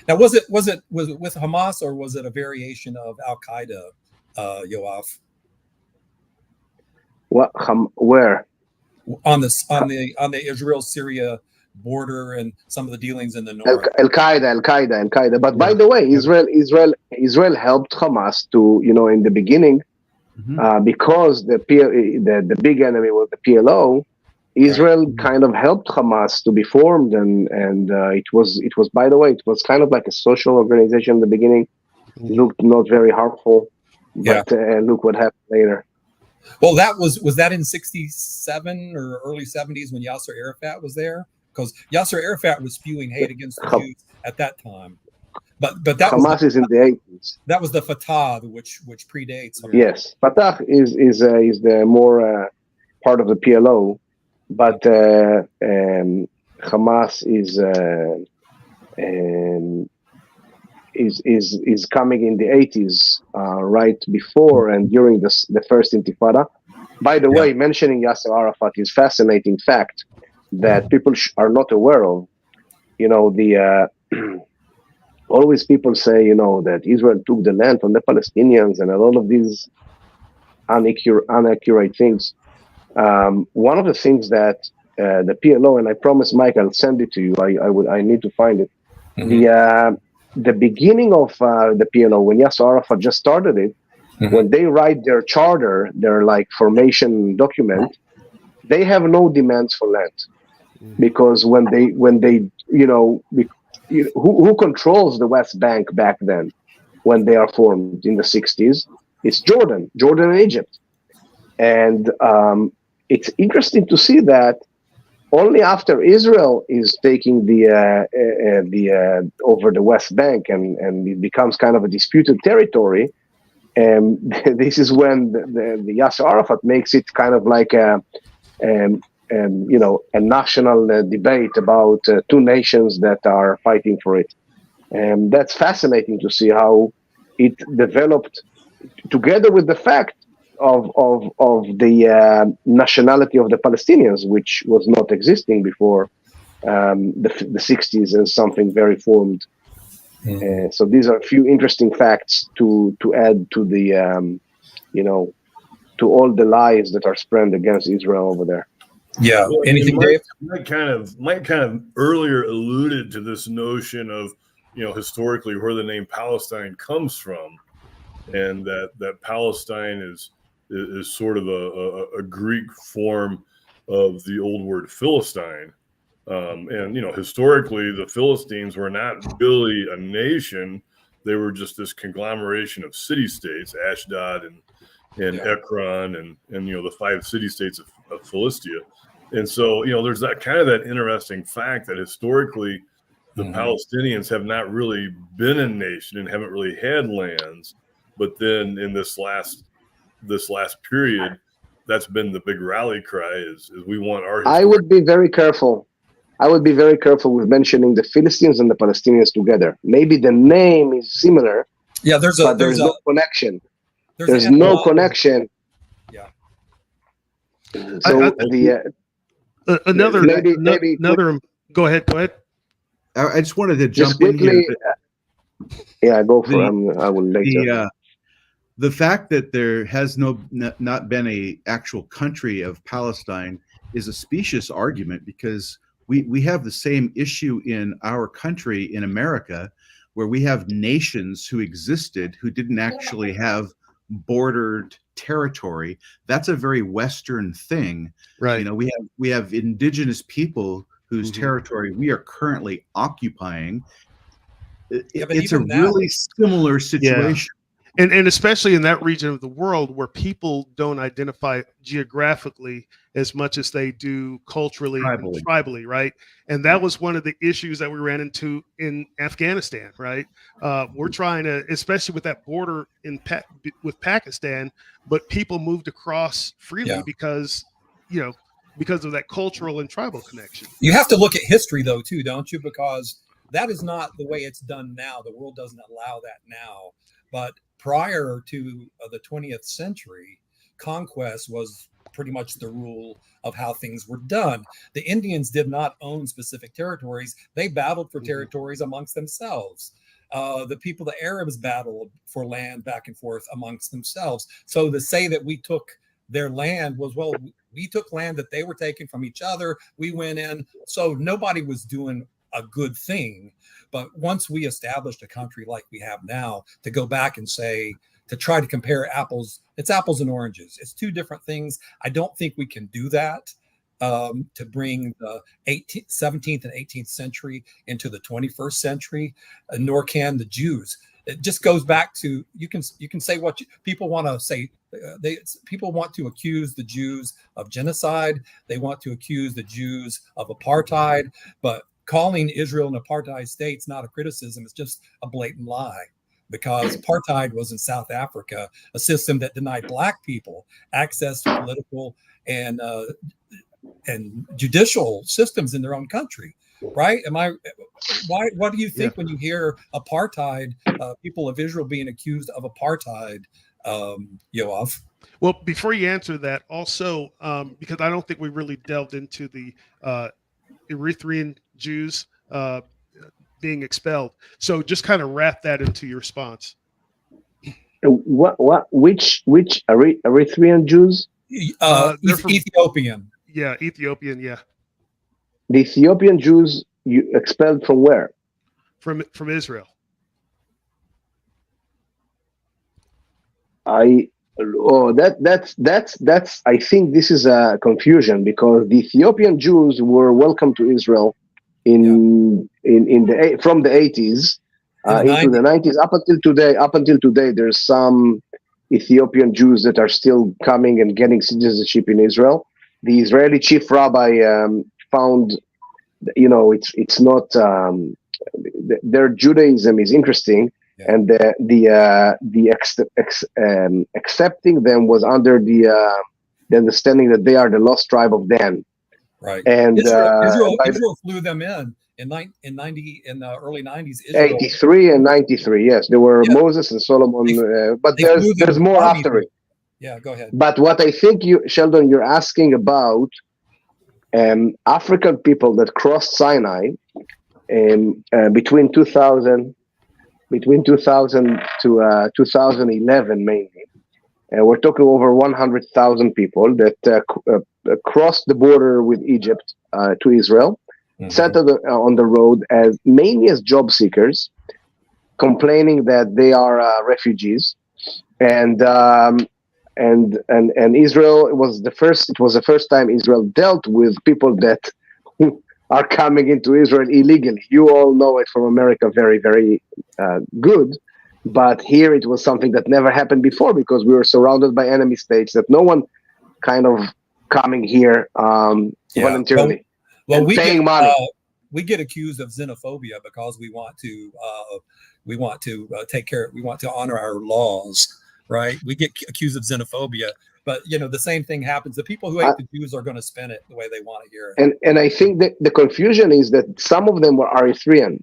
Now, was it with Hamas, or was it a variation of Al Qaeda, Yoav? What? Where? On the Israel-Syria border and some of the dealings in the north. Al Qaeda. But by the way, Israel helped Hamas to, in the beginning, because the big enemy was the PLO. Israel kind of helped Hamas to be formed, and it was by the way, it was kind of like a social organization in the beginning. It looked not very harmful, but look what happened later. Well, was that in '67 or early '70s when Yasser Arafat was there? Because Yasser Arafat was spewing hate against the Jews at that time. But that Hamas is in the 80s. That was the Fatah, which predates. Yes, Fatah is the more part of the PLO. But Hamas is coming in the 80s, right before and during the first Intifada. By the way, mentioning Yasser Arafat is fascinating fact that people are not aware of. Always people say, that Israel took the land from the Palestinians and a lot of these inaccurate things. One of the things that the PLO, and I promise Mike, I'll send it to you. I need to find it. The beginning of the PLO, when Yasser Arafat just started it, when they write their charter, their formation document, they have no demands for land, because when they who controls the West Bank back then, when they are formed in the 60s, it's Jordan and Egypt, and it's interesting to see that only after Israel is taking the over the West Bank and it becomes kind of a disputed territory, and this is when the Yasser Arafat makes it kind of like a national debate about two nations that are fighting for it. And that's fascinating to see how it developed together with the fact of the nationality of the Palestinians, which was not existing before the 60s, as something very formed. So these are a few interesting facts to add to the to all the lies that are spread against Israel over there. Yeah. Well, Anything, Dave? Mike kind of earlier alluded to this notion of historically where the name Palestine comes from, and that Palestine is sort of a Greek form of the old word Philistine. And historically, the Philistines were not really a nation; they were just this conglomeration of city-states, Ashdod and Ekron, and the 5 city-states of Philistia. And so there's that interesting fact that historically the Palestinians have not really been a nation and haven't really had lands, but then in this last period, that's been the big rally cry is we want our history. I would be very careful with mentioning the Philistines and the Palestinians together. Maybe the name is similar. Yeah, there's no connection. There's no connection. Yeah. So another. Go ahead. I just wanted to jump quickly, in here. Go for it. I will later. The fact that there has not been a actual country of Palestine is a specious argument, because we have the same issue in our country in America, where we have nations who existed who didn't actually have bordered territory. That's a very Western thing, right? We have indigenous people whose territory we are currently occupying. It's a really similar situation. And especially in that region of the world where people don't identify geographically as much as they do culturally and tribally, right? And that was one of the issues that we ran into in Afghanistan, right? We're trying to, especially with that border with Pakistan, but people moved across freely because of that cultural and tribal connection. You have to look at history, though, too, don't you? Because that is not the way it's done now. The world doesn't allow that now. But prior to the 20th century, conquest was pretty much the rule of how things were done. The Indians did not own specific territories. They battled for territories amongst themselves. The Arabs battled for land back and forth amongst themselves. So to say that we took their land was, well, we took land that they were taking from each other. We went in. So nobody was doing a good thing. But once we established a country like we have now, to go back and say, to try to compare apples, it's apples and oranges. It's two different things. I don't think we can do that to bring the 17th and 18th century into the 21st century, nor can the Jews. It just goes back to, you can say what people want to say. People want to accuse the Jews of genocide. They want to accuse the Jews of apartheid, but calling Israel an apartheid state is not a criticism. It's just a blatant lie, because apartheid was in South Africa, a system that denied Black people access to political and judicial systems in their own country. Right? What do you think when you hear apartheid, people of Israel being accused of apartheid, Yoav? Well, before you answer that, also, because I don't think we really delved into the Eritrean Jews being expelled. So just kind of wrap that into your response. Which Eritrean Jews? Ethiopian. Yeah, Ethiopian. Yeah. The Ethiopian Jews you expelled from where? From Israel. That's I think this is a confusion, because the Ethiopian Jews were welcome to Israel from the 80s into the 90s up until today. There's some Ethiopian Jews that are still coming and getting citizenship in Israel. The Israeli chief rabbi found, it's not their Judaism is interesting. Yeah. And accepting them was under the understanding that they are the lost tribe of Dan. Right. And Israel flew them in the early 90s. 83 and 93. Yes, there were Moses and Solomon, but there's more after it. Yeah, go ahead. But what I think Sheldon, you're asking about African people that crossed Sinai between 2000 to 2011 mainly. We're talking over 100,000 people that crossed the border with Egypt to Israel, settled on the road mainly as job seekers, complaining that they are refugees, and Israel was the first time Israel dealt with people that are coming into Israel illegally. You all know it from America very, very good. But here it was something that never happened before, because we were surrounded by enemy states, that no one kind of coming here voluntarily. Well, paying money. We get accused of xenophobia because we want to honor our laws, right? We get accused of xenophobia. But, the same thing happens. The people who hate the Jews are going to spin it the way they want to hear it. And I think that the confusion is that some of them were Eritrean.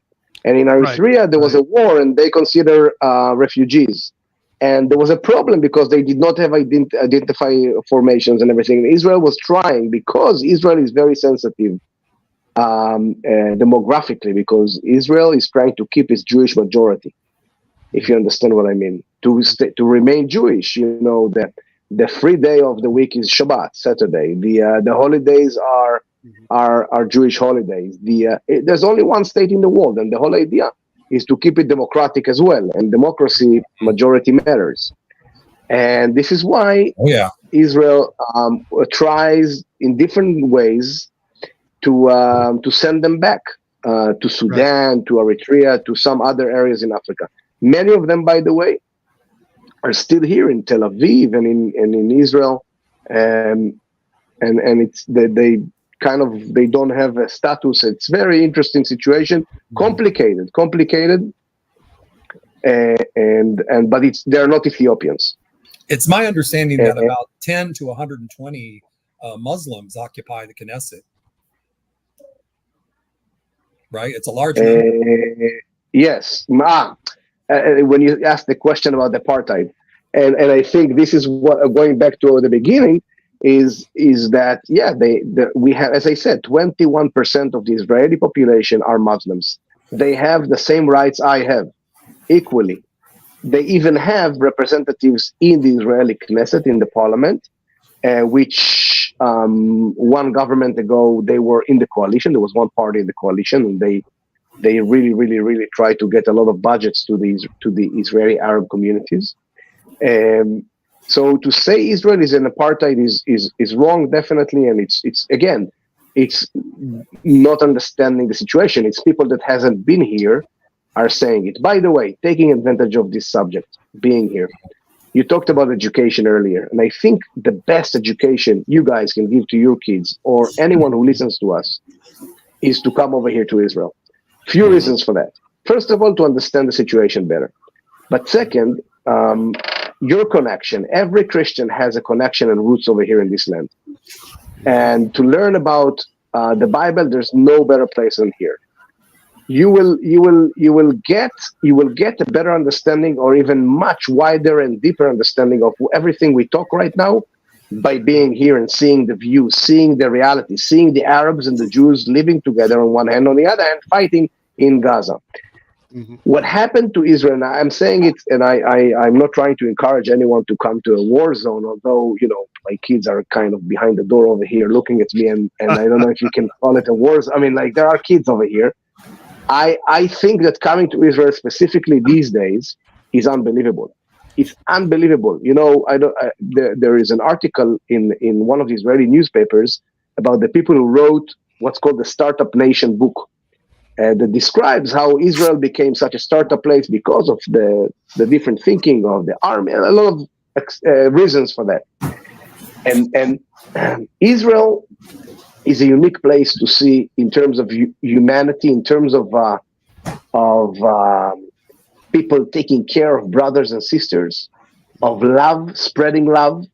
And in Eritrea, there was a war, and they consider refugees. And there was a problem because they did not have identify formations and everything. And Israel was trying, because Israel is very sensitive demographically, because Israel is trying to keep its Jewish majority, if you understand what I mean. To remain Jewish, that the free day of the week is Shabbat, Saturday. The holidays are Jewish holidays. There's only one state in the world, and the whole idea is to keep it democratic as well. And democracy, majority matters. And this is why Israel tries in different ways to send them back to Sudan, to Eritrea, to some other areas in Africa. Many of them, by the way, are still here in Tel Aviv and in Israel, and it's they kind of they don't have a status. It's very interesting situation, complicated, and but they're not Ethiopians. It's my understanding that about 10 to 120 Muslims occupy the Knesset. Right? It's a large number. Yes. When you asked the question about apartheid, and I think this is what, going back to the beginning, is that we have, as I said, 21% of the Israeli population are Muslims. They have the same rights I have, equally. They even have representatives in the Israeli Knesset, in the parliament, which one government ago they were in the coalition. There was one party in the coalition, and they really tried to get a lot of budgets to the Israeli Arab communities. So to say Israel is an apartheid is wrong, definitely, and it's not understanding the situation. It's people that hasn't been here are saying it. By the way, taking advantage of this subject, being here, you talked about education earlier, and I think the best education you guys can give to your kids or anyone who listens to us is to come over here to Israel. Few reasons for that. First of all, to understand the situation better. But second, your connection. Every Christian has a connection and roots over here in this land. And to learn about the Bible, there's no better place than here. You will get a better understanding, or even much wider and deeper understanding of everything we talk right now by being here and seeing the view, seeing the reality, seeing the Arabs and the Jews living together on one hand, on the other hand, fighting in Gaza. Mm-hmm. What happened to Israel, and I'm saying it, and I'm not trying to encourage anyone to come to a war zone, although, my kids are kind of behind the door over here looking at me, and I don't know if you can call it a war zone. I mean, like, there are kids over here. I think that coming to Israel specifically these days is unbelievable. It's unbelievable. There is an article in one of the Israeli newspapers about the people who wrote what's called the Startup Nation book, that describes how Israel became such a startup place because of the different thinking of the army, and a lot of reasons for that. And Israel is a unique place to see in terms of humanity, in terms of people taking care of brothers and sisters, of love, spreading love,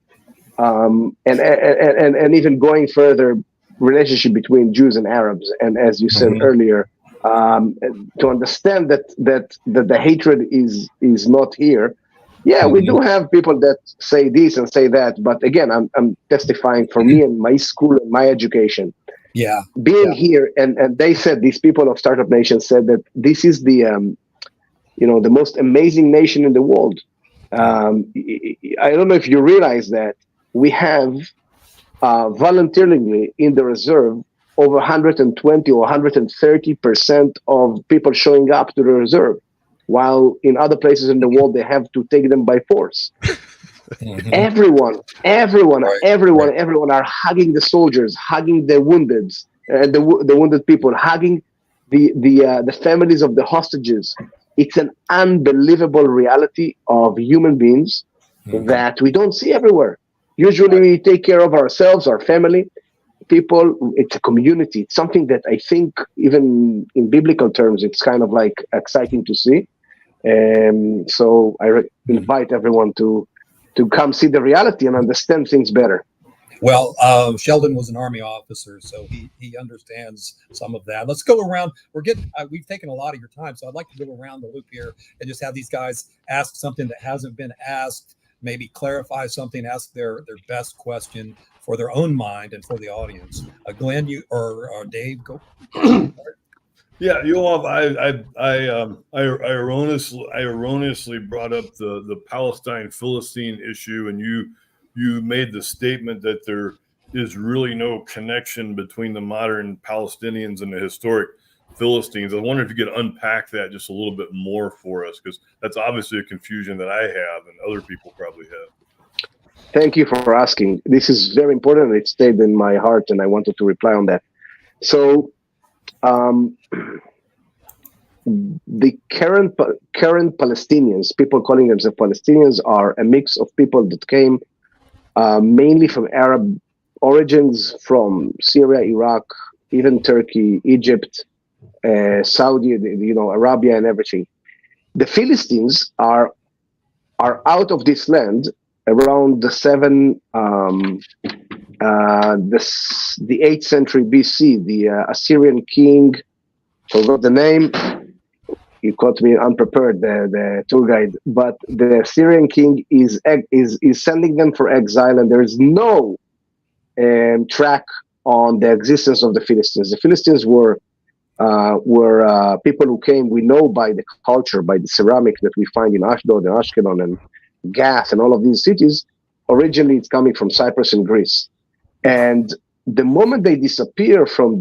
and even going further, relationship between Jews and Arabs. And as you said earlier, to understand that the hatred is not here. Yeah, we do have people that say this and say that, but again, I'm testifying for me and my school and my education. Yeah, being here, and they said, these people of Startup Nation said that this is the the most amazing nation in the world. I don't know if you realize that we have voluntarily in the reserve over 120 or 130% of people showing up to the reserve, while in other places in the world they have to take them by force. Everyone are hugging the soldiers, hugging the wounded, the wounded people, hugging the families of the hostages. It's an unbelievable reality of human beings that we don't see everywhere. Usually we take care of ourselves, our family, people. It's a community. It's something that I think even in biblical terms, it's kind of like exciting to see. So I invite everyone to come see the reality and understand things better. Well, Sheldon was an Army officer, so he understands some of that. Let's go around. We've taken a lot of your time, so I'd like to go around the loop here and just have these guys ask something that hasn't been asked, maybe clarify something, ask their best question for their own mind and for the audience. Glenn, you or Dave, go. Yeah, Yoav, I erroneously brought up the Palestine-Philistine issue, and you made the statement that there is really no connection between the modern Palestinians and the historic Philistines. I wonder if you could unpack that just a little bit more for us, because that's obviously a confusion that I have and other people probably have. Thank you for asking. This is very important. It stayed in my heart, and I wanted to reply on that. So, the current Palestinians, people calling themselves Palestinians, are a mix of people that came mainly from Arab origins, from Syria, Iraq, even Turkey, Egypt, Saudi, Arabia, and everything. The Philistines are out of this land around the 8th century BC. The Assyrian king, forgot the name. You caught me unprepared, the tour guide. But the Assyrian king is sending them for exile, and there is no track on the existence of the Philistines. The Philistines were people who came, we know, by the culture, by the ceramic that we find in Ashdod and Ashkelon and Gath and all of these cities. Originally, it's coming from Cyprus and Greece. And the moment they disappear from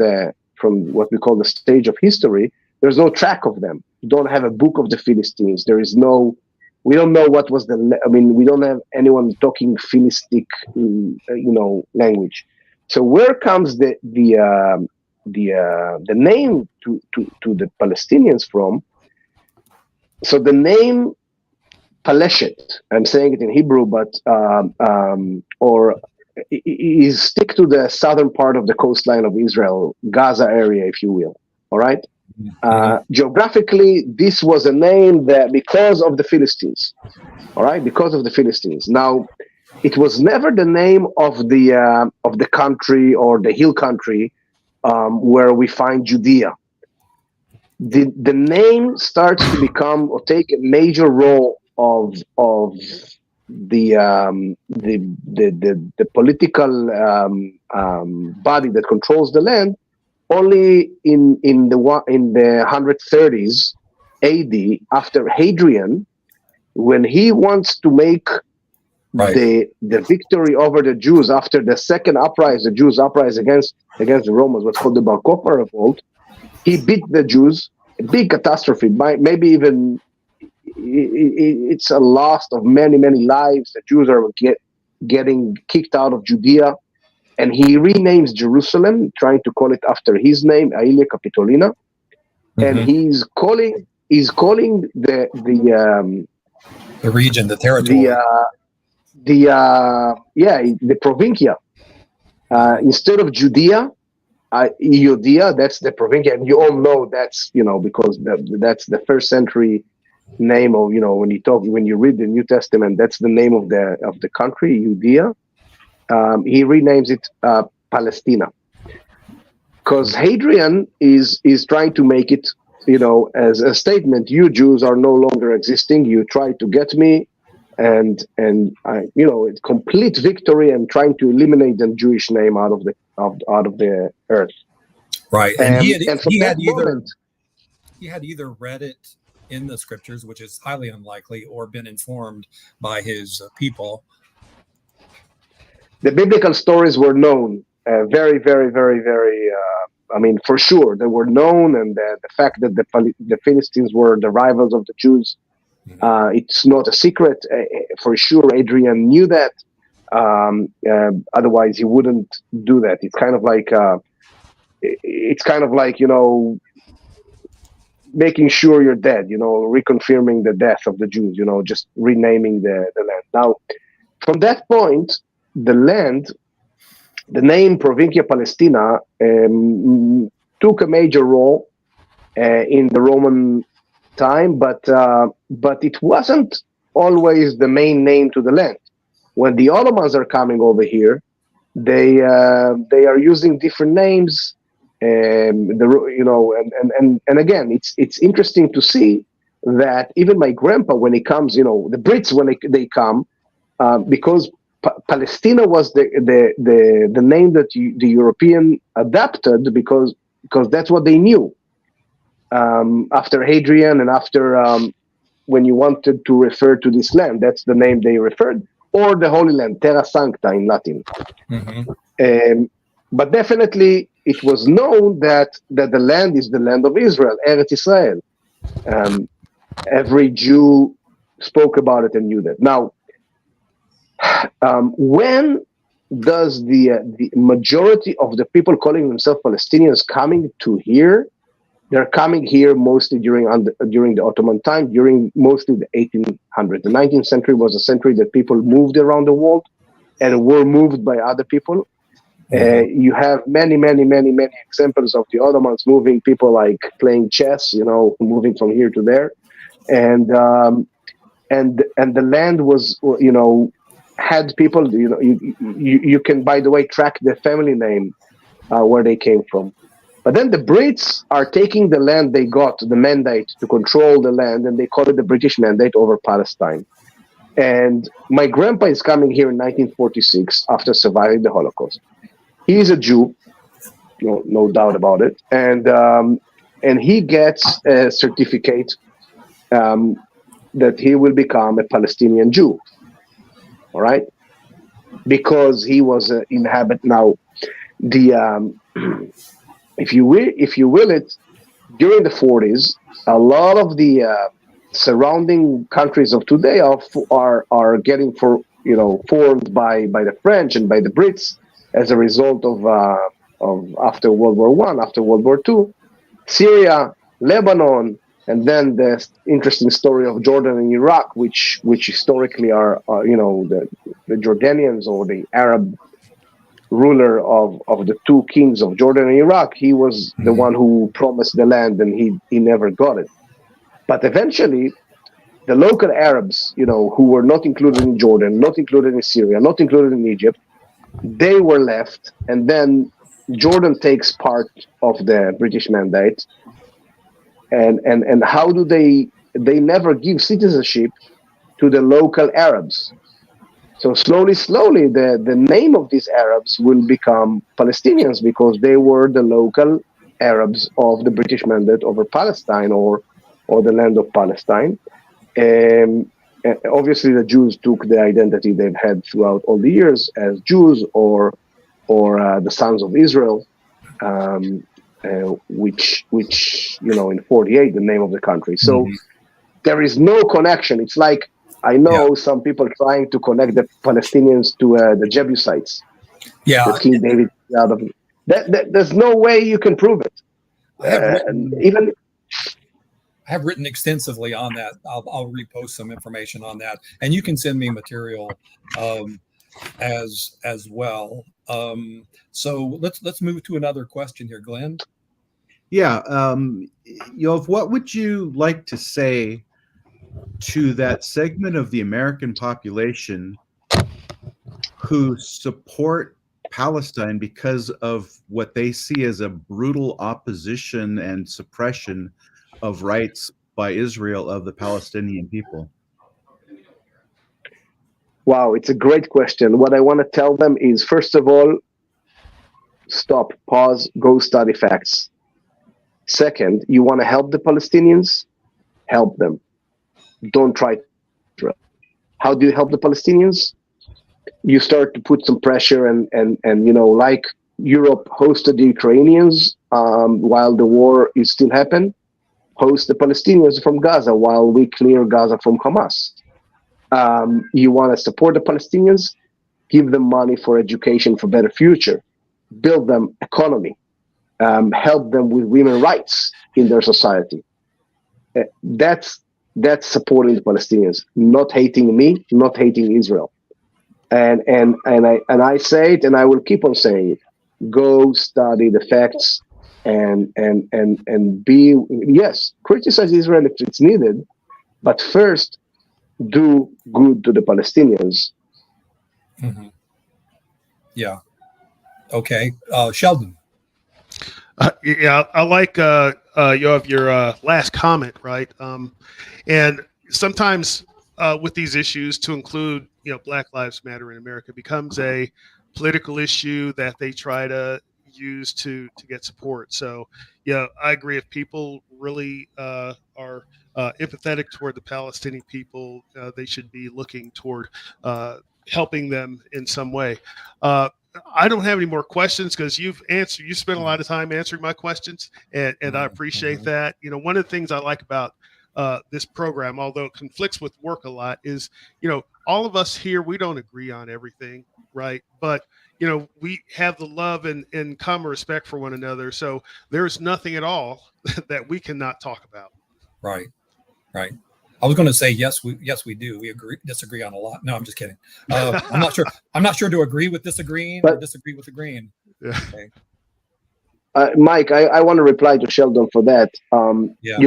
what we call the stage of history, there's no track of them. You don't have a book of the Philistines. We don't know what was we don't have anyone talking Philistic, language. So where comes the name to the Palestinians from? So the name Paleshet, I'm saying it in Hebrew, but is stick to the southern part of the coastline of Israel, Gaza area, if you will. All right. Geographically, this was a name that because of the Philistines. All right, because of the Philistines. Now, it was never the name of the country or the hill country where we find Judea. The name starts to become or take a major role of the political body that controls the land only in the 130s AD, after Hadrian, when he wants to make the victory over the Jews after the second uprising, the Jews uprising against the Romans, what's called the Bar Kokhba revolt. He beat the Jews, a big catastrophe. Maybe even it's a loss of many, many lives. The Jews are getting kicked out of Judea, and he renames Jerusalem, trying to call it after his name, Aelia Capitolina, and he's calling the region, the territory, the Provincia, instead of Judea. Judea, that's the Provincia, and you all know that's because that's the first century name of when you read the New Testament, that's the name of the country, Judea. He renames it Palestina because Hadrian is trying to make it as a statement: you Jews are no longer existing. You tried to get me, and it's complete victory and trying to eliminate the Jewish name out of the earth. Right, and he had either read it in the scriptures, which is highly unlikely, or been informed by his people. The biblical stories were known, very, very, very, very. For sure, they were known, and the fact that the Philistines were the rivals of the Jews, it's not a secret. For sure, Adrian knew that. Otherwise, he wouldn't do that. It's kind of like making sure you're dead. Reconfirming the death of the Jews. Just renaming the land. Now, from that point, the name Provincia Palestina took a major role in the Roman time, but it wasn't always the main name to the land. When the Ottomans are coming over here, they are using different names, and again, it's interesting to see that even my grandpa, when he comes, the Brits when they come, because Palestina was the name that the European adapted because that's what they knew. After Hadrian and after when you wanted to refer to this land, that's the name they referred, or the Holy Land, Terra Sancta in Latin. But definitely it was known that the land is the land of Israel, Eretz Israel. Every Jew spoke about it and knew that. Now, when does the majority of the people calling themselves Palestinians coming to here They're coming here mostly during the Ottoman time, during mostly the 1800s. The 19th century was a century that people moved around the world and were moved by other people. You have many examples of the Ottomans moving people like playing chess, moving from here to there, and the land was, had people. You can, by the way, track the family name where they came from. But then the Brits are taking the land they got, the mandate to control the land, and they call it the British Mandate over Palestine. And my grandpa is coming here in 1946 after surviving the Holocaust. He is a Jew, no doubt about it, and he gets a certificate that he will become a Palestinian Jew. All right, because he was an inhabitant. Now, if you will it, during the 40s, a lot of the surrounding countries of today are getting formed by the French and by the Brits as a result of after World War I, after World War II, Syria, Lebanon, and then the interesting story of Jordan and Iraq, which historically are the Jordanians, or the Arab ruler of the two kings of Jordan and Iraq. He was the one who promised the land, and he never got it. But eventually, the local Arabs, who were not included in Jordan, not included in Syria, not included in Egypt, they were left, and then Jordan takes part of the British Mandate. And how do they never give citizenship to the local Arabs? So slowly, the name of these Arabs will become Palestinians, because they were the local Arabs of the British Mandate over Palestine, or the land of Palestine. Obviously, the Jews took the identity they've had throughout all the years as Jews, or the sons of Israel, which in 48, the name of the country. So there is no connection. It's like, I know some people trying to connect the Palestinians to the Jebusites. Yeah, that King David out of that. There's no way you can prove it. I have written extensively on that. I'll repost some information on that, and you can send me material as well. So let's move to another question here, Glenn. Yeah, Yoav, what would you like to say to that segment of the American population who support Palestine because of what they see as a brutal opposition and suppression of rights by Israel of the Palestinian people? Wow, it's a great question. What I want to tell them is, first of all, stop, pause, go study facts. Second, you want to help the Palestinians? Help them. Don't try to. How do you help the Palestinians? You start to put some pressure and like Europe hosted the Ukrainians while the war is still happening. Host the Palestinians from Gaza while we clear Gaza from Hamas. You want to support the Palestinians? Give them money for education, for better future. Build them economy. Help them with women's rights in their society. That's supporting the Palestinians, not hating me, not hating Israel. And I say it, and I will keep on saying it. Go study the facts, and criticize Israel if it's needed, but first do good to the Palestinians. Mm-hmm. Yeah. Okay, Sheldon. I like Yoav, your last comment, right? And sometimes with these issues, to include Black Lives Matter in America, becomes a political issue that they try to use to get support. So I agree. If people really are empathetic toward the Palestinian people, they should be looking toward helping them in some way. I don't have any more questions because you spent a lot of time answering my questions, and I appreciate that. One of the things I like about this program, although it conflicts with work a lot, is all of us here, we don't agree on everything, right? But we have the love and common respect for one another. So there's nothing at all that we cannot talk about. Right. Right. I was going to say yes, we do. We disagree on a lot. No, I'm just kidding. I'm not sure. I'm not sure to agree with disagreeing or disagree with agreeing. Yeah. Okay. Mike, I want to reply to Sheldon for that. Yeah.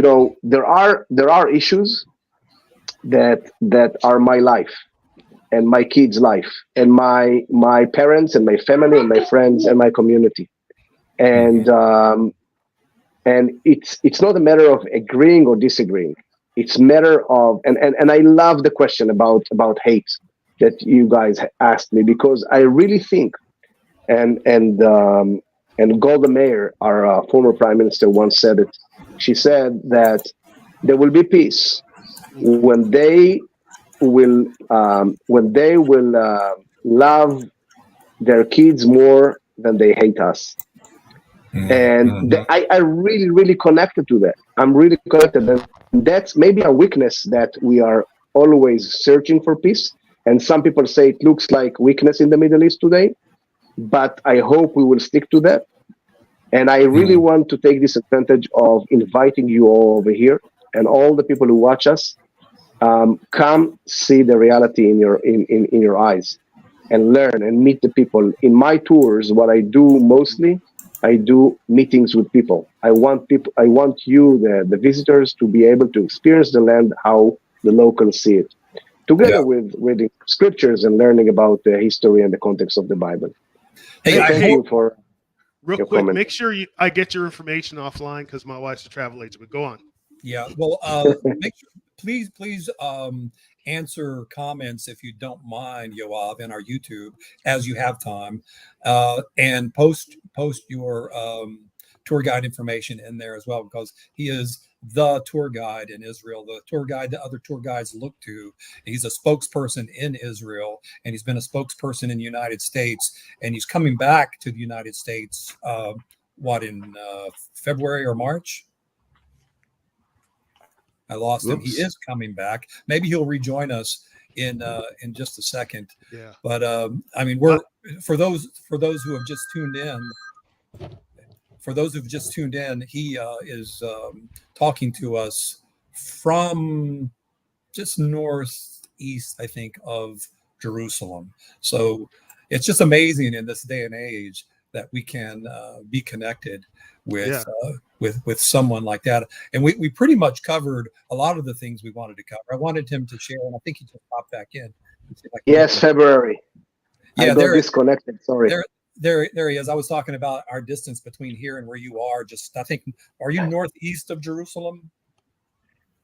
There are issues that are my life and my kids' life and my parents and my family and my friends and my community, and it's not a matter of agreeing or disagreeing. It's a matter of and I love the question about hate that you guys asked me, because I really think and Golda Meir, our former prime minister, once said it. She said that there will be peace when they will love their kids more than they hate us. And I really, really connected to that. I'm really connected. And that's maybe a weakness, that we are always searching for peace. And some people say it looks like weakness in the Middle East today, but I hope we will stick to that. And I really want to take this advantage of inviting you all over here, and all the people who watch us. Come see the reality in your eyes, and learn and meet the people. In my tours, what I do mostly, I do meetings with people. I want you, the visitors, to be able to experience the land how the locals see it, together with reading scriptures and learning about the history and the context of the Bible. Hey, thank you for real your quick. comment. Make sure I get your information offline, because my wife's a travel agent. But go on. Yeah. Well, make sure, please answer comments, if you don't mind, Yoav, in our YouTube as you have time, and post your tour guide information in there as well, because he is the tour guide in Israel, the tour guide that other tour guides look to. He's a spokesperson in Israel, and he's been a spokesperson in the United States, and he's coming back to the United States, in February or March? I lost him. He is coming back. Maybe he'll rejoin us in just a second. Yeah. But I mean, we're for those who have just tuned in. For those who've just tuned in, he is talking to us from just northeast, I think, of Jerusalem. So it's just amazing in this day and age that we can be connected with someone like that. And we pretty much covered a lot of the things we wanted to cover. I wanted him to share, and I think he just popped back in. Yes, February. Yeah, I got disconnected. Sorry. There he is. I was talking about our distance between here and where you are. Just, I think, are you northeast of Jerusalem?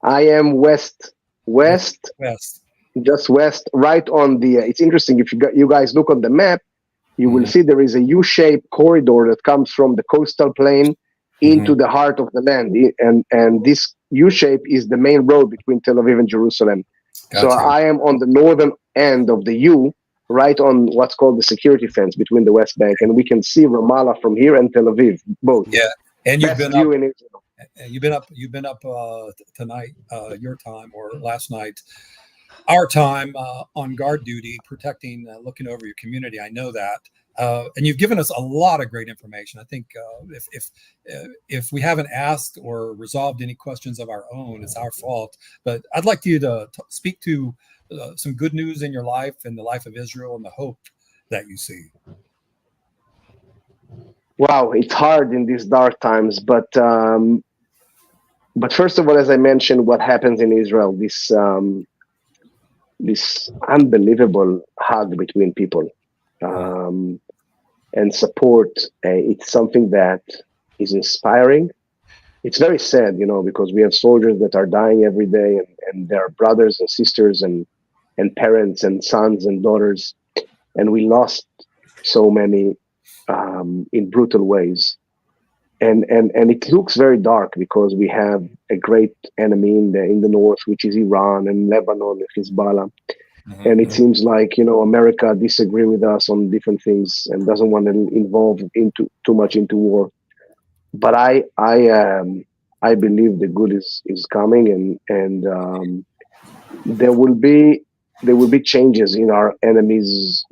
I am west, just west, right on the. It's interesting, if you guys look on the map, you will see there is a U-shaped corridor that comes from the coastal plain into the heart of the land, and this U-shape is the main road between Tel Aviv and Jerusalem. Gotcha. So I am on the northern end of the U, right on what's called the security fence between the West Bank, and we can see Ramallah from here and Tel Aviv, both. Yeah, and you've been up. In Israel. You've been up tonight, your time, or last night, our time, on guard duty, protecting, looking over your community. I know that, and you've given us a lot of great information. I think if we haven't asked or resolved any questions of our own, it's our fault. But I'd like you to speak to some good news in your life and the life of Israel and the hope that you see. Wow, it's hard in these dark times, but first of all, as I mentioned, what happens in Israel, this unbelievable hug between people, and support. It's something that is inspiring. It's very sad, because we have soldiers that are dying every day, and there are brothers and sisters and parents and sons and daughters, and we lost so many in brutal ways. And it looks very dark, because we have a great enemy in the north, which is Iran and Lebanon and Hezbollah. And it seems like, America disagree with us on different things and doesn't want to involve too much into war. But I believe the good is coming, and there will be there will be changes in our enemies'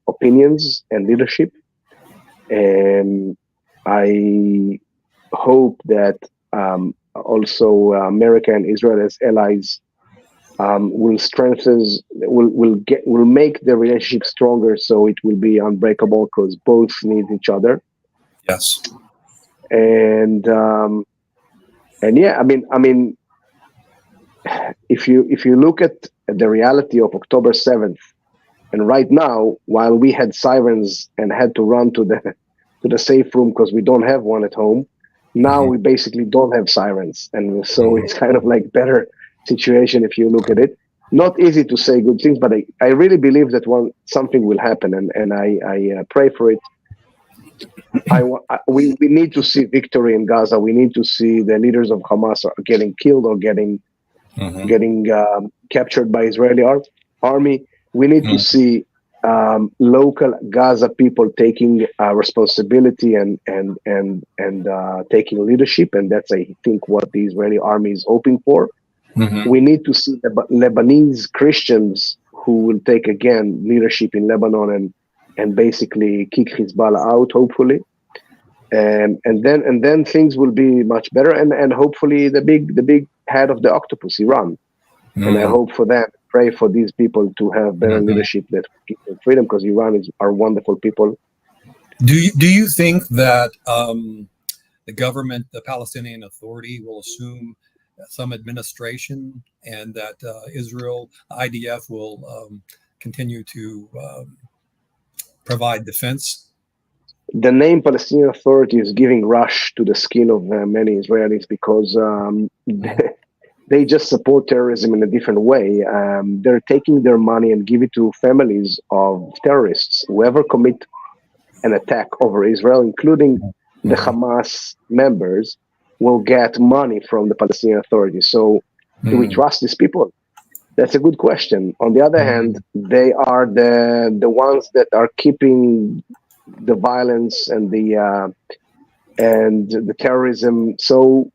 opinions and leadership, and I hope that also America and Israel as allies will make the relationship stronger, so it will be unbreakable because both need each other. Yes. And yeah, I mean, if you look at the reality of October 7th, and right now, while we had sirens and had to run to the safe room because we don't have one at home, now we basically don't have sirens, and so it's kind of like better situation if you look at it. Not easy to say good things, but I really believe that something will happen, and I pray for it. We need to see victory in Gaza. We need to see the leaders of Hamas are getting killed or getting captured by Israeli army. We need to see local Gaza people taking responsibility and taking leadership, and that's I think what the Israeli army is hoping for. We need to see the Lebanese Christians who will take again leadership in Lebanon and basically kick Hezbollah out, hopefully, and then things will be much better, and hopefully the big head of the octopus, Iran, and I hope for that. Pray for these people to have better leadership that give them freedom, because Iran are wonderful people. Do you think that the government, the Palestinian Authority, will assume some administration, and that Israel, IDF, will continue to provide defense? The name Palestinian Authority is giving rush to the skin of many Israelis, because they just support terrorism in a different way. They're taking their money and give it to families of terrorists. Whoever commit an attack over Israel, including the Hamas members, will get money from the Palestinian Authority. So do we trust these people? That's a good question. On the other hand, they are the ones that are keeping the violence and the terrorism. So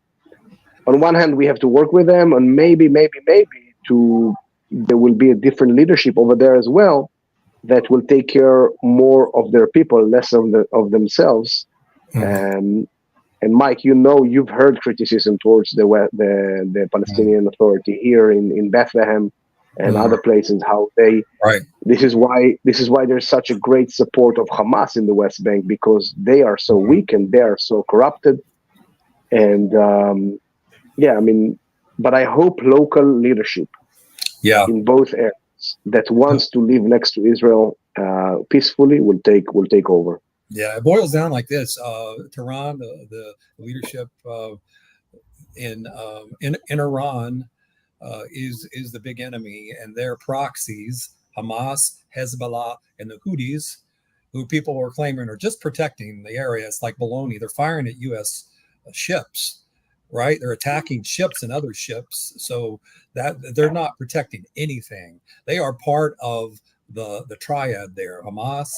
on one hand, we have to work with them, and maybe there will be a different leadership over there as well that will take care more of their people, less of themselves. And Mike, you've heard criticism towards the Palestinian Authority here in Bethlehem and other places. How they this is why there's such a great support of Hamas in the West Bank, because they are so weak and they are so corrupted. And yeah, I mean, but I hope local leadership in both areas that wants to live next to Israel peacefully will take over. Yeah, it boils down like this: Tehran, the leadership in Iran is the big enemy, and their proxies, Hamas, Hezbollah, and the Houthis, who people are claiming are just protecting the area. It's like baloney. They're firing at U.S. ships. Right, they're attacking ships and other ships, so that they're not protecting anything. They are part of the triad there: Hamas,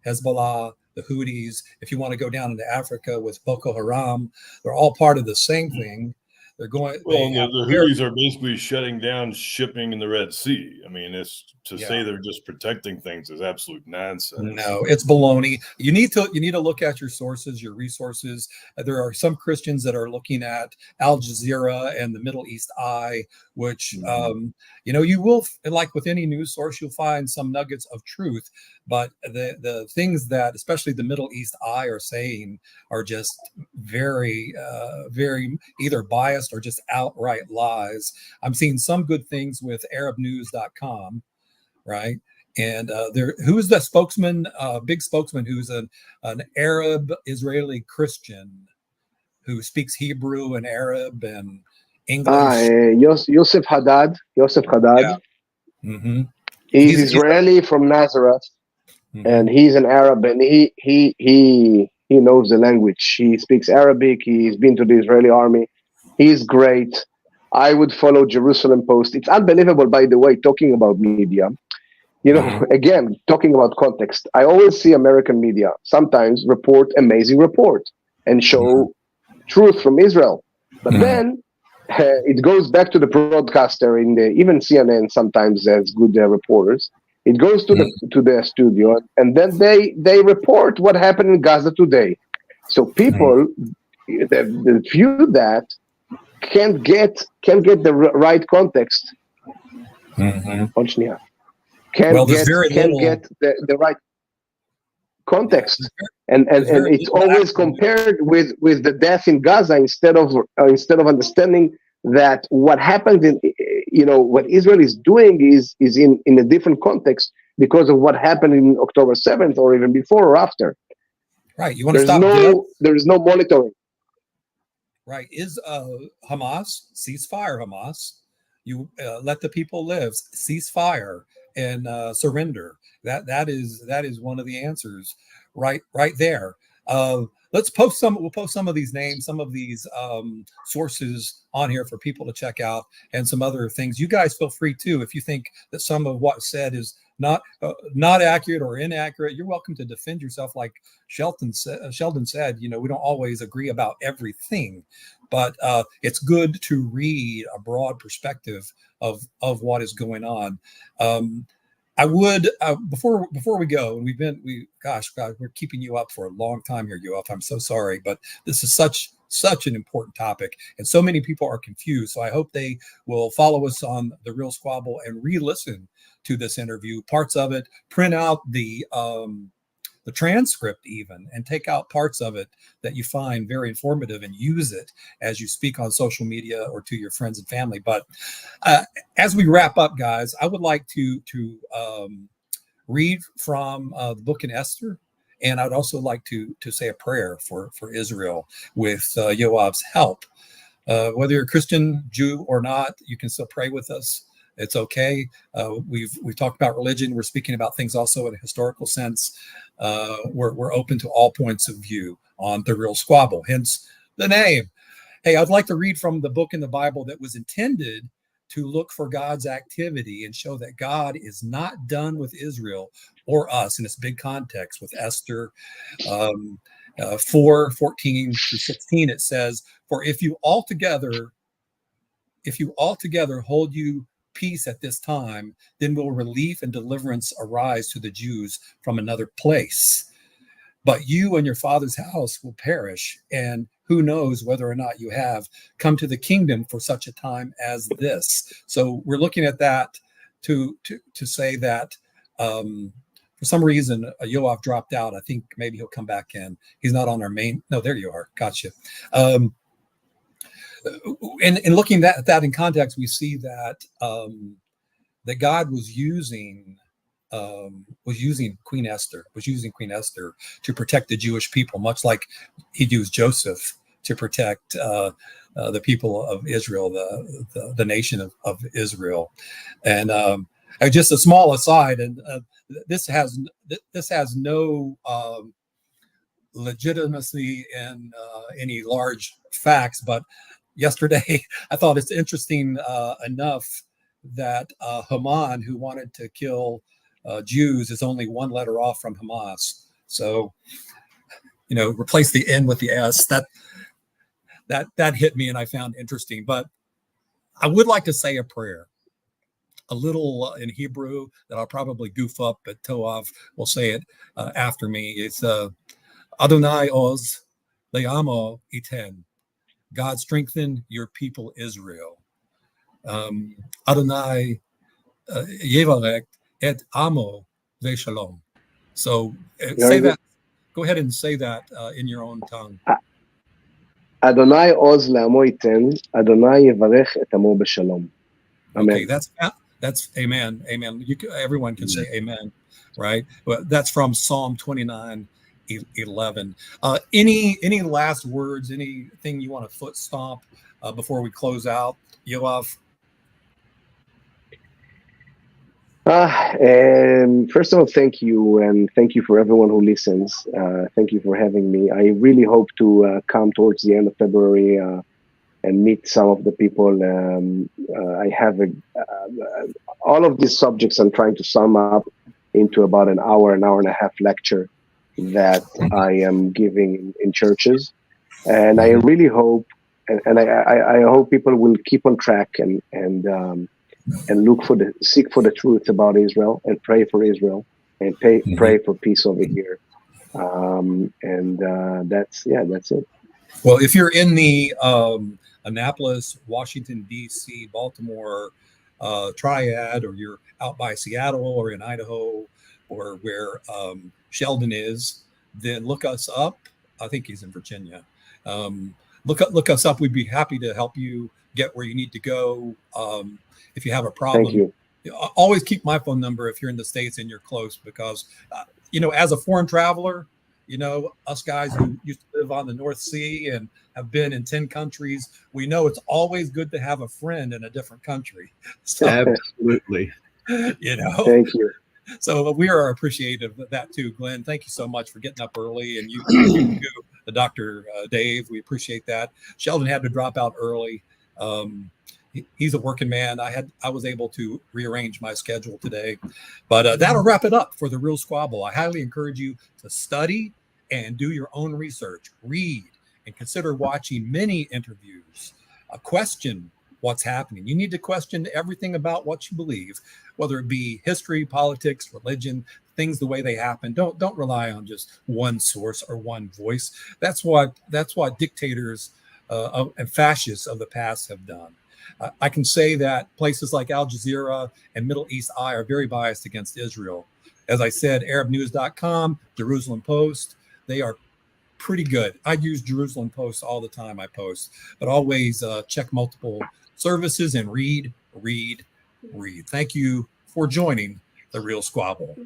Hezbollah, the Houthis. If you want to go down into Africa with Boko Haram, they're all part of the same thing. They're going. Well, the Houthis are basically shutting down shipping in the Red Sea. I mean, it's say they're just protecting things is absolute nonsense. No, it's baloney. You need to look at your sources, your resources. There are some Christians that are looking at Al Jazeera and the Middle East Eye, which you will, like with any news source, you'll find some nuggets of truth. But the things that, especially the Middle East Eye, are saying are just very, very either biased or just outright lies. I'm seeing some good things with ArabNews.com, right? And who is the spokesman, big spokesman, who's an Arab Israeli Christian who speaks Hebrew and Arab and English? Yosef Haddad. Yeah. He's Israeli from Nazareth. And he's an Arab, and he knows the language. He speaks Arabic. He's been to the Israeli army. He's great. I would follow Jerusalem Post. It's unbelievable, by the way, talking about media. Again, talking about context. I always see American media sometimes report amazing report and show truth from Israel. But then it goes back to the broadcaster in the even CNN sometimes has good reporters. It goes to the studio, and then they report what happened in Gaza today. So people that view that can't get the right context. Mm-hmm. Can't get the right context, and it's always compared with the death in Gaza instead of understanding that what happened in what Israel is doing is in a different context because of what happened in October 7th or even before or after. Right. You want to stop? There is no monitoring. Right. Is Hamas ceasefire? Hamas, you let the people live. Ceasefire and surrender. That is one of the answers. Right there. We'll post some of these names, some of these sources on here for people to check out, and some other things. You guys feel free too. If you think that some of what's said is not accurate or inaccurate, you're welcome to defend yourself. Like Sheldon said, we don't always agree about everything, but it's good to read a broad perspective of what is going on. I would before we go, and we're keeping you up for a long time here, Yoav. I'm so sorry, but this is such an important topic, and so many people are confused. So I hope they will follow us on The Real Squabble and re-listen to this interview, parts of it, print out the transcript even, and take out parts of it that you find very informative and use it as you speak on social media or to your friends and family. But as we wrap up, guys, I would like to read from the book in Esther, and I'd also like to say a prayer for Israel with Yoav's help. Whether you're a Christian, Jew, or not, you can still pray with us. It's okay. We've talked about religion. We're speaking about things also in a historical sense. We're open to all points of view on The Real Squabble, hence the name. Hey, I'd like to read from the book in the Bible that was intended to look for God's activity and show that God is not done with Israel or us in this big context with Esther 4:14-16. It says, "For if you altogether hold you peace at this time, then will relief and deliverance arise to the Jews from another place. But you and your father's house will perish, and who knows whether or not you have come to the kingdom for such a time as this." So we're looking at that to say that for some reason Yoav dropped out. I think maybe he'll come back in. He's not on our main. No, there you are. Gotcha. And looking at that in context, we see that that God was using Queen Esther to protect the Jewish people, much like he used Joseph to protect the people of Israel, the nation of Israel. And just a small aside, and this has no legitimacy in any large facts, but yesterday I thought it's interesting enough that Haman, who wanted to kill Jews, is only one letter off from Hamas. So, replace the N with the S. That hit me, and I found interesting. But I would like to say a prayer, a little in Hebrew that I'll probably goof up, but Yoav will say it after me. It's Adonai Oz Le'amo Iten. God, strengthen your people Israel. Adonai Yevarek et Amo Ve'Shalom. So say that. Go ahead and say that in your own tongue. Adonai Oz Le'amo Iten. Adonai Yevarech et Amo B'Shalom. Amen. Okay, that's amen. Amen. Everyone can say amen, right? Well, that's from Psalm 29:11. Any last words? Anything you want to foot stomp before we close out, Yoav? First of all, thank you, and thank you for everyone who listens. Thank you for having me. I really hope to come towards the end of February and meet some of the people. I have all of these subjects I'm trying to sum up into about an hour and a half lecture that I am giving in churches. And I really hope I hope people will keep on track and seek for the truth about Israel and pray for Israel and pray for peace over here. That's it. Well, if you're in the Annapolis, Washington, D.C., Baltimore triad, or you're out by Seattle or in Idaho or where Sheldon is, then look us up. I think he's in Virginia. Look us up. We'd be happy to help you get where you need to go. If you have a problem, thank you. Always keep my phone number if you're in the States and you're close, because, as a foreign traveler, us guys who used to live on the North Sea and have been in 10 countries, we know it's always good to have a friend in a different country. So, absolutely. Thank you. So we are appreciative of that too, Glenn. Thank you so much for getting up early, and you Dr. Dave, we appreciate that. Sheldon had to drop out early. He's a working man. I was able to rearrange my schedule today, but that'll wrap it up for the Real Squabble. I highly encourage you to study and do your own research, read, and consider watching many interviews. Question what's happening. You need to question everything about what you believe, whether it be history, politics, religion, things the way they happen. Don't rely on just one source or one voice. That's what dictators and fascists of the past have done. I can say that places like Al Jazeera and Middle East Eye are very biased against Israel. As I said, ArabNews.com, Jerusalem Post, they are pretty good. I use Jerusalem Post all the time I post, but always check multiple services and read. Thank you for joining the Real Squabble.